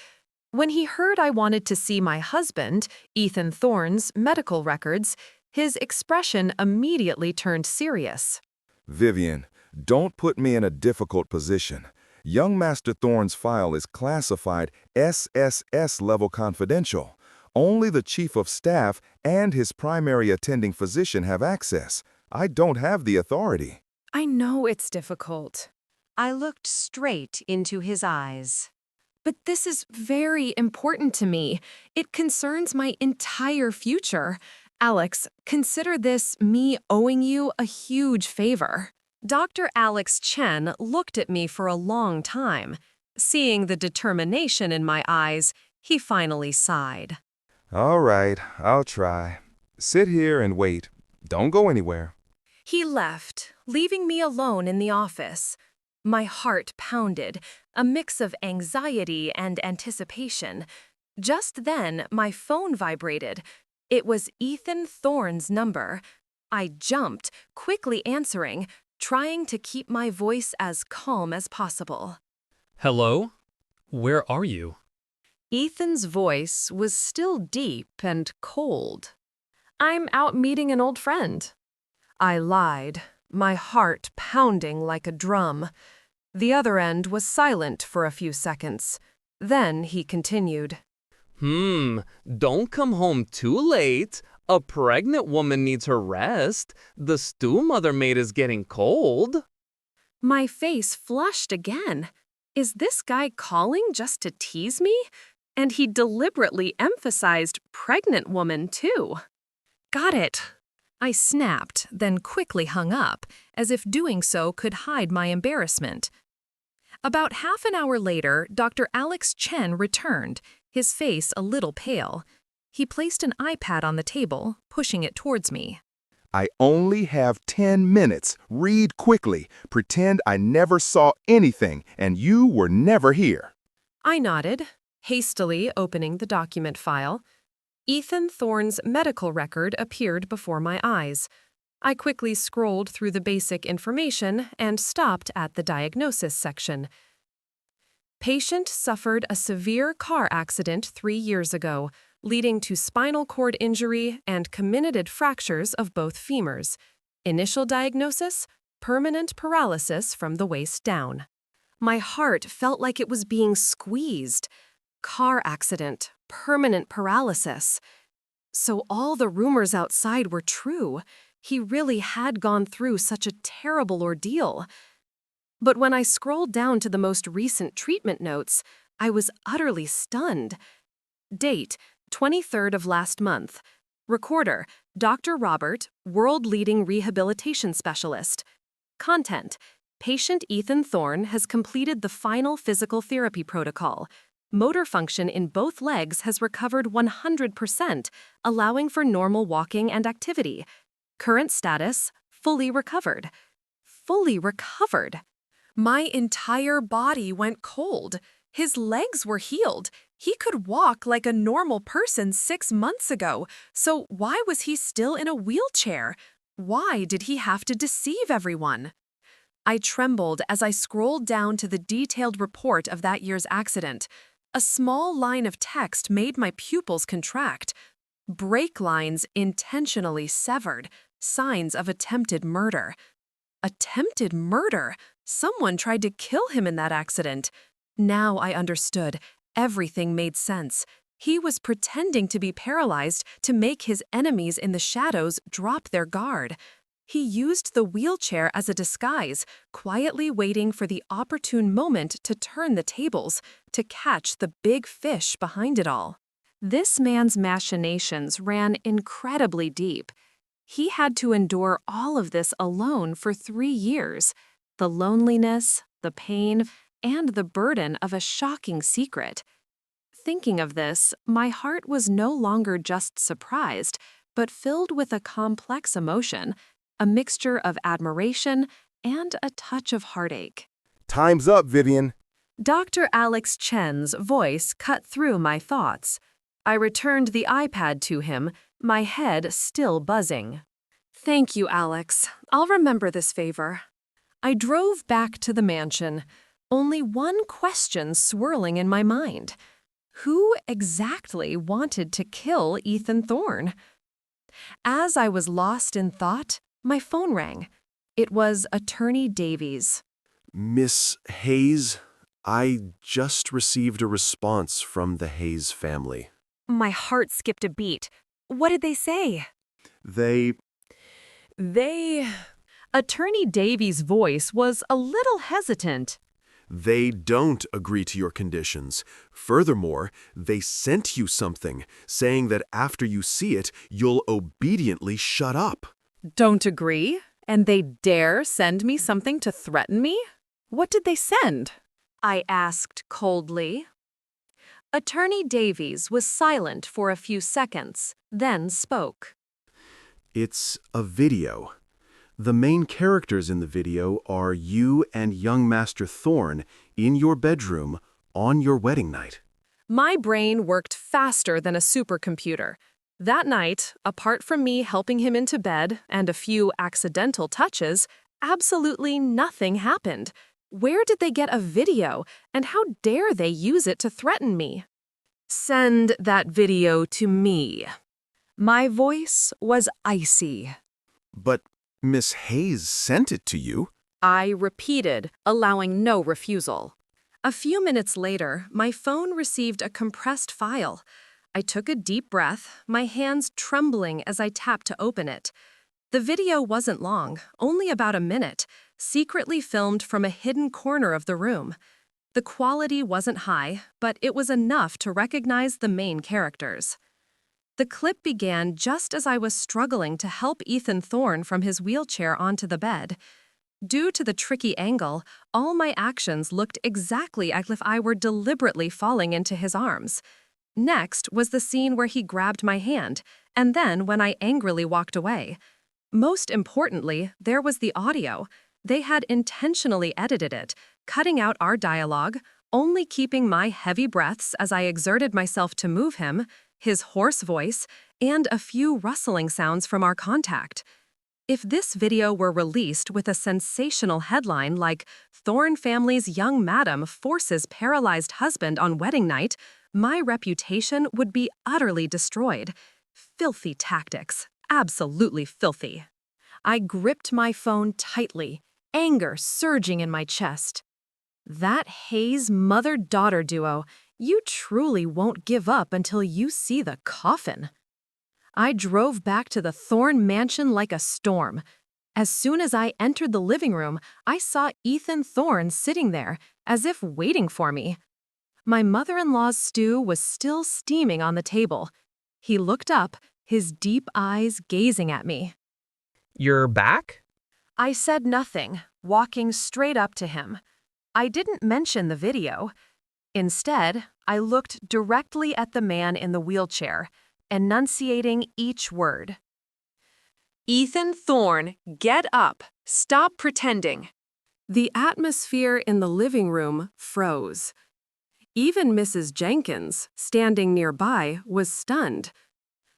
When he heard I wanted to see my husband, Ethan Thorne's, medical records, his expression immediately turned serious. Vivian, don't put me in a difficult position. Young Master Thorne's file is classified SSS level confidential. Only the Chief of Staff and his primary attending physician have access. I don't have the authority. I know it's difficult. I looked straight into his eyes. But this is very important to me. It concerns my entire future. Alex, consider this me owing you a huge favor. Dr. Alex Chen looked at me for a long time. Seeing the determination in my eyes, he finally sighed. All right, I'll try. Sit here and wait. Don't go anywhere. He left, leaving me alone in the office. My heart pounded, a mix of anxiety and anticipation. Just then, my phone vibrated. It was Ethan Thorne's number. I jumped, quickly answering, trying to keep my voice as calm as possible. Hello? Where are you? Ethan's voice was still deep and cold. I'm out meeting an old friend. I lied, my heart pounding like a drum. The other end was silent for a few seconds. Then he continued. Don't come home too late. A pregnant woman needs her rest. The stew mother made is getting cold. My face flushed again. Is this guy calling just to tease me? And he deliberately emphasized pregnant woman, too. Got it. I snapped, then quickly hung up, as if doing so could hide my embarrassment. About half an hour later, Dr. Alex Chen returned, his face a little pale. He placed an iPad on the table, pushing it towards me. I only have 10 minutes. Read quickly. Pretend I never saw anything and you were never here. I nodded, hastily opening the document file. Ethan Thorne's medical record appeared before my eyes. I quickly scrolled through the basic information and stopped at the diagnosis section. Patient suffered a severe car accident 3 years ago, leading to spinal cord injury and comminuted fractures of both femurs. Initial diagnosis: permanent paralysis from the waist down. My heart felt like it was being squeezed. Car accident, permanent paralysis. So all the rumors outside were true. He really had gone through such a terrible ordeal. But when I scrolled down to the most recent treatment notes, I was utterly stunned. Date: 23rd of last month. Recorder: Dr. Robert, world-leading rehabilitation specialist. Content: Patient Ethan Thorne has completed the final physical therapy protocol. Motor function in both legs has recovered 100%, allowing for normal walking and activity. Current status: fully recovered. Fully recovered. My entire body went cold. His legs were healed. He could walk like a normal person 6 months ago, so why was he still in a wheelchair? Why did he have to deceive everyone? I trembled as I scrolled down to the detailed report of that year's accident. A small line of text made my pupils contract. Brake lines intentionally severed, signs of attempted murder. Attempted murder? Someone tried to kill him in that accident. Now I understood. Everything made sense. He was pretending to be paralyzed to make his enemies in the shadows drop their guard. He used the wheelchair as a disguise, quietly waiting for the opportune moment to turn the tables, to catch the big fish behind it all. This man's machinations ran incredibly deep. He had to endure all of this alone for 3 years. The loneliness, the pain, and the burden of a shocking secret. Thinking of this, my heart was no longer just surprised, but filled with a complex emotion, a mixture of admiration and a touch of heartache. Time's up, Vivian. Dr. Alex Chen's voice cut through my thoughts. I returned the iPad to him, my head still buzzing. Thank you, Alex. I'll remember this favor. I drove back to the mansion, only one question swirling in my mind. Who exactly wanted to kill Ethan Thorne? As I was lost in thought, my phone rang. It was Attorney Davies. Miss Hayes, I just received a response from the Hayes family. My heart skipped a beat. What did they say? They... Attorney Davies' voice was a little hesitant. They don't agree to your conditions. Furthermore, they sent you something, saying that after you see it, you'll obediently shut up. Don't agree? And they dare send me something to threaten me? What did they send? I asked coldly. Attorney Davies was silent for a few seconds, then spoke. It's a video. The main characters in the video are you and young Master Thorne in your bedroom on your wedding night. My brain worked faster than a supercomputer. That night, apart from me helping him into bed and a few accidental touches, absolutely nothing happened. Where did they get a video, and how dare they use it to threaten me? Send that video to me. My voice was icy. But Miss Hayes sent it to you. I repeated, allowing no refusal. A few minutes later, my phone received a compressed file. I took a deep breath, my hands trembling as I tapped to open it. The video wasn't long, only about a minute, secretly filmed from a hidden corner of the room. The quality wasn't high, but it was enough to recognize the main characters. The clip began just as I was struggling to help Ethan Thorne from his wheelchair onto the bed. Due to the tricky angle, all my actions looked exactly as if I were deliberately falling into his arms. Next was the scene where he grabbed my hand, and then when I angrily walked away. Most importantly, there was the audio. They had intentionally edited it, cutting out our dialogue, only keeping my heavy breaths as I exerted myself to move him, his hoarse voice, and a few rustling sounds from our contact. If this video were released with a sensational headline like "Thorne family's young madam forces paralyzed husband on wedding night," my reputation would be utterly destroyed. Filthy tactics. Absolutely filthy. I gripped my phone tightly, anger surging in my chest. That Hayes mother-daughter duo, you truly won't give up until you see the coffin. I drove back to the Thorne mansion like a storm. As soon as I entered the living room, I saw Ethan Thorne sitting there, as if waiting for me. My mother-in-law's stew was still steaming on the table. He looked up, his deep eyes gazing at me. You're back? I said nothing, walking straight up to him. I didn't mention the video. Instead, I looked directly at the man in the wheelchair, enunciating each word. Ethan Thorne, get up. Stop pretending. The atmosphere in the living room froze. Even Mrs. Jenkins, standing nearby, was stunned.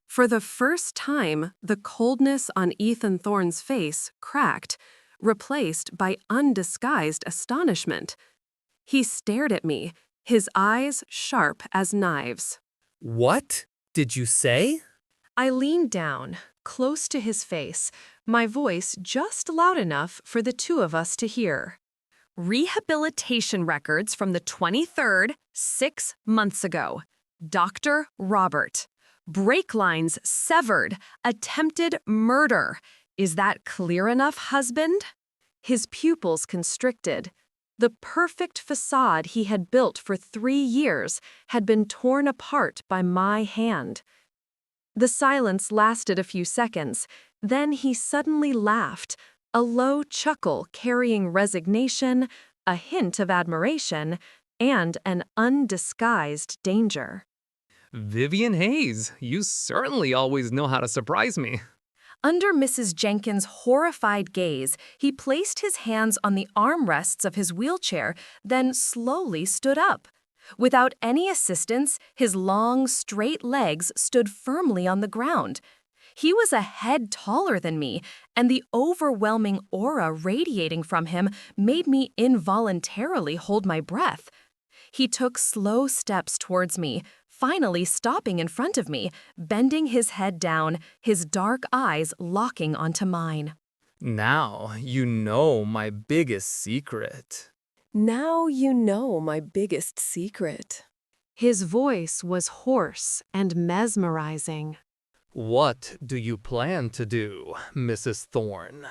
For the first time, the coldness on Ethan Thorne's face cracked, replaced by undisguised astonishment. He stared at me, his eyes sharp as knives. What did you say? I leaned down, close to his face, my voice just loud enough for the two of us to hear. Rehabilitation records from the 23rd, 6 months ago. Dr. Robert. Brake lines severed. Attempted murder. Is that clear enough, husband? His pupils constricted. The perfect facade he had built for 3 years had been torn apart by my hand. The silence lasted a few seconds. Then he suddenly laughed, a low chuckle carrying resignation, a hint of admiration, and an undisguised danger. Vivian Hayes, you certainly always know how to surprise me. Under Mrs. Jenkins' horrified gaze, he placed his hands on the armrests of his wheelchair, then slowly stood up. Without any assistance, his long, straight legs stood firmly on the ground. He was a head taller than me, and the overwhelming aura radiating from him made me involuntarily hold my breath. He took slow steps towards me, finally stopping in front of me, bending his head down, his dark eyes locking onto mine. Now you know my biggest secret. Now you know my biggest secret. His voice was hoarse and mesmerizing. What do you plan to do, Mrs. Thorne?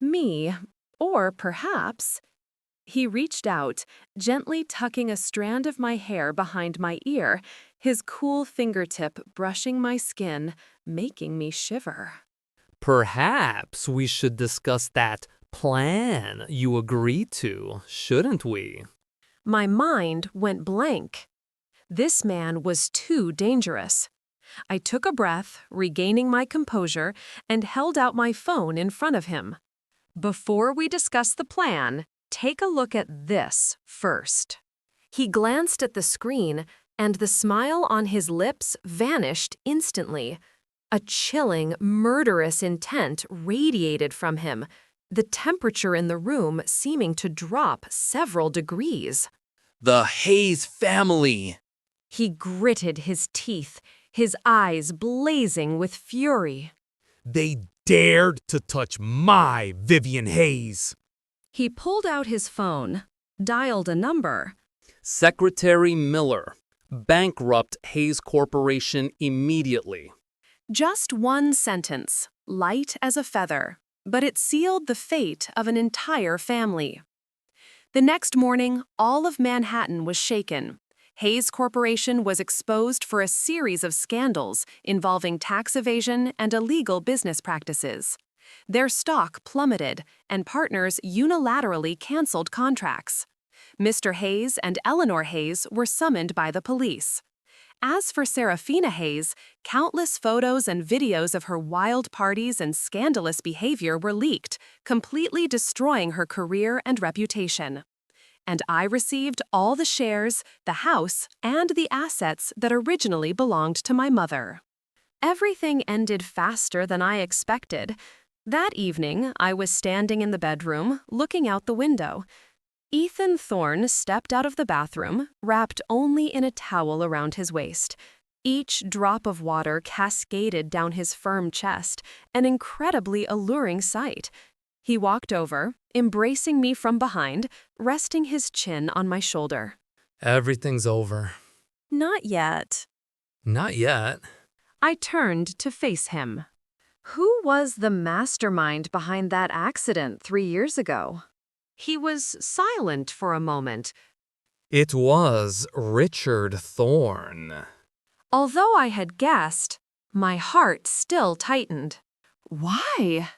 Me, or perhaps He reached out, gently tucking a strand of my hair behind my ear, his cool fingertip brushing my skin, making me shiver. Perhaps we should discuss that plan you agreed to, shouldn't we? My mind went blank. This man was too dangerous. I took a breath, regaining my composure, and held out my phone in front of him. Before we discuss the plan, take a look at this first. He glanced at the screen, and the smile on his lips vanished instantly. A chilling, murderous intent radiated from him, the temperature in the room seeming to drop several degrees. The Hayes family! He gritted his teeth, his eyes blazing with fury. They dared to touch my Vivian Hayes. He pulled out his phone, dialed a number. Secretary Miller, bankrupt Hayes Corporation immediately. Just one sentence, light as a feather, but it sealed the fate of an entire family. The next morning, all of Manhattan was shaken. Hayes Corporation was exposed for a series of scandals involving tax evasion and illegal business practices. Their stock plummeted, and partners unilaterally canceled contracts. Mr. Hayes and Eleanor Hayes were summoned by the police. As for Serafina Hayes, countless photos and videos of her wild parties and scandalous behavior were leaked, completely destroying her career and reputation. And I received all the shares, the house, and the assets that originally belonged to my mother. Everything ended faster than I expected. That evening, I was standing in the bedroom, looking out the window. Ethan Thorne stepped out of the bathroom, wrapped only in a towel around his waist. Each drop of water cascaded down his firm chest, an incredibly alluring sight. He walked over, embracing me from behind, resting his chin on my shoulder. Everything's over. Not yet. Not yet. I turned to face him. Who was the mastermind behind that accident 3 years ago? He was silent for a moment. It was Richard Thorne. Although I had guessed, my heart still tightened. Why?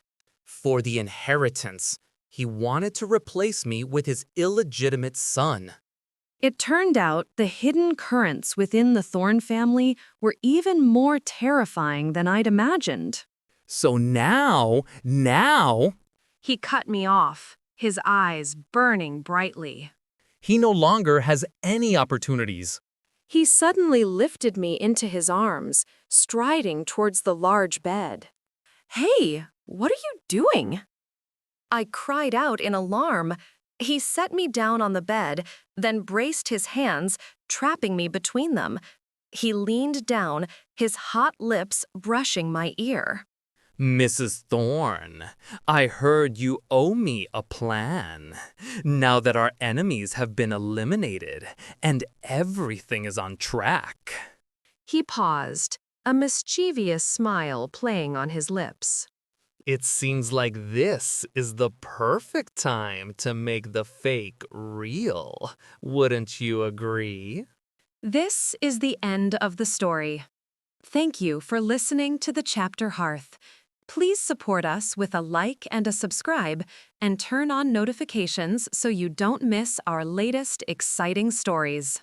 For the inheritance. He wanted to replace me with his illegitimate son. It turned out the hidden currents within the Thorne family were even more terrifying than I'd imagined. So now... He cut me off, his eyes burning brightly. He no longer has any opportunities. He suddenly lifted me into his arms, striding towards the large bed. Hey, what are you doing? I cried out in alarm. He set me down on the bed, then braced his hands, trapping me between them. He leaned down, his hot lips brushing my ear. Mrs. Thorne, I heard you owe me a plan. Now that our enemies have been eliminated and everything is on track. He paused, a mischievous smile playing on his lips. It seems like this is the perfect time to make the fake real. Wouldn't you agree? This is the end of the story. Thank you for listening to the Chapter Hearth. Please support us with a like and a subscribe, and turn on notifications so you don't miss our latest exciting stories.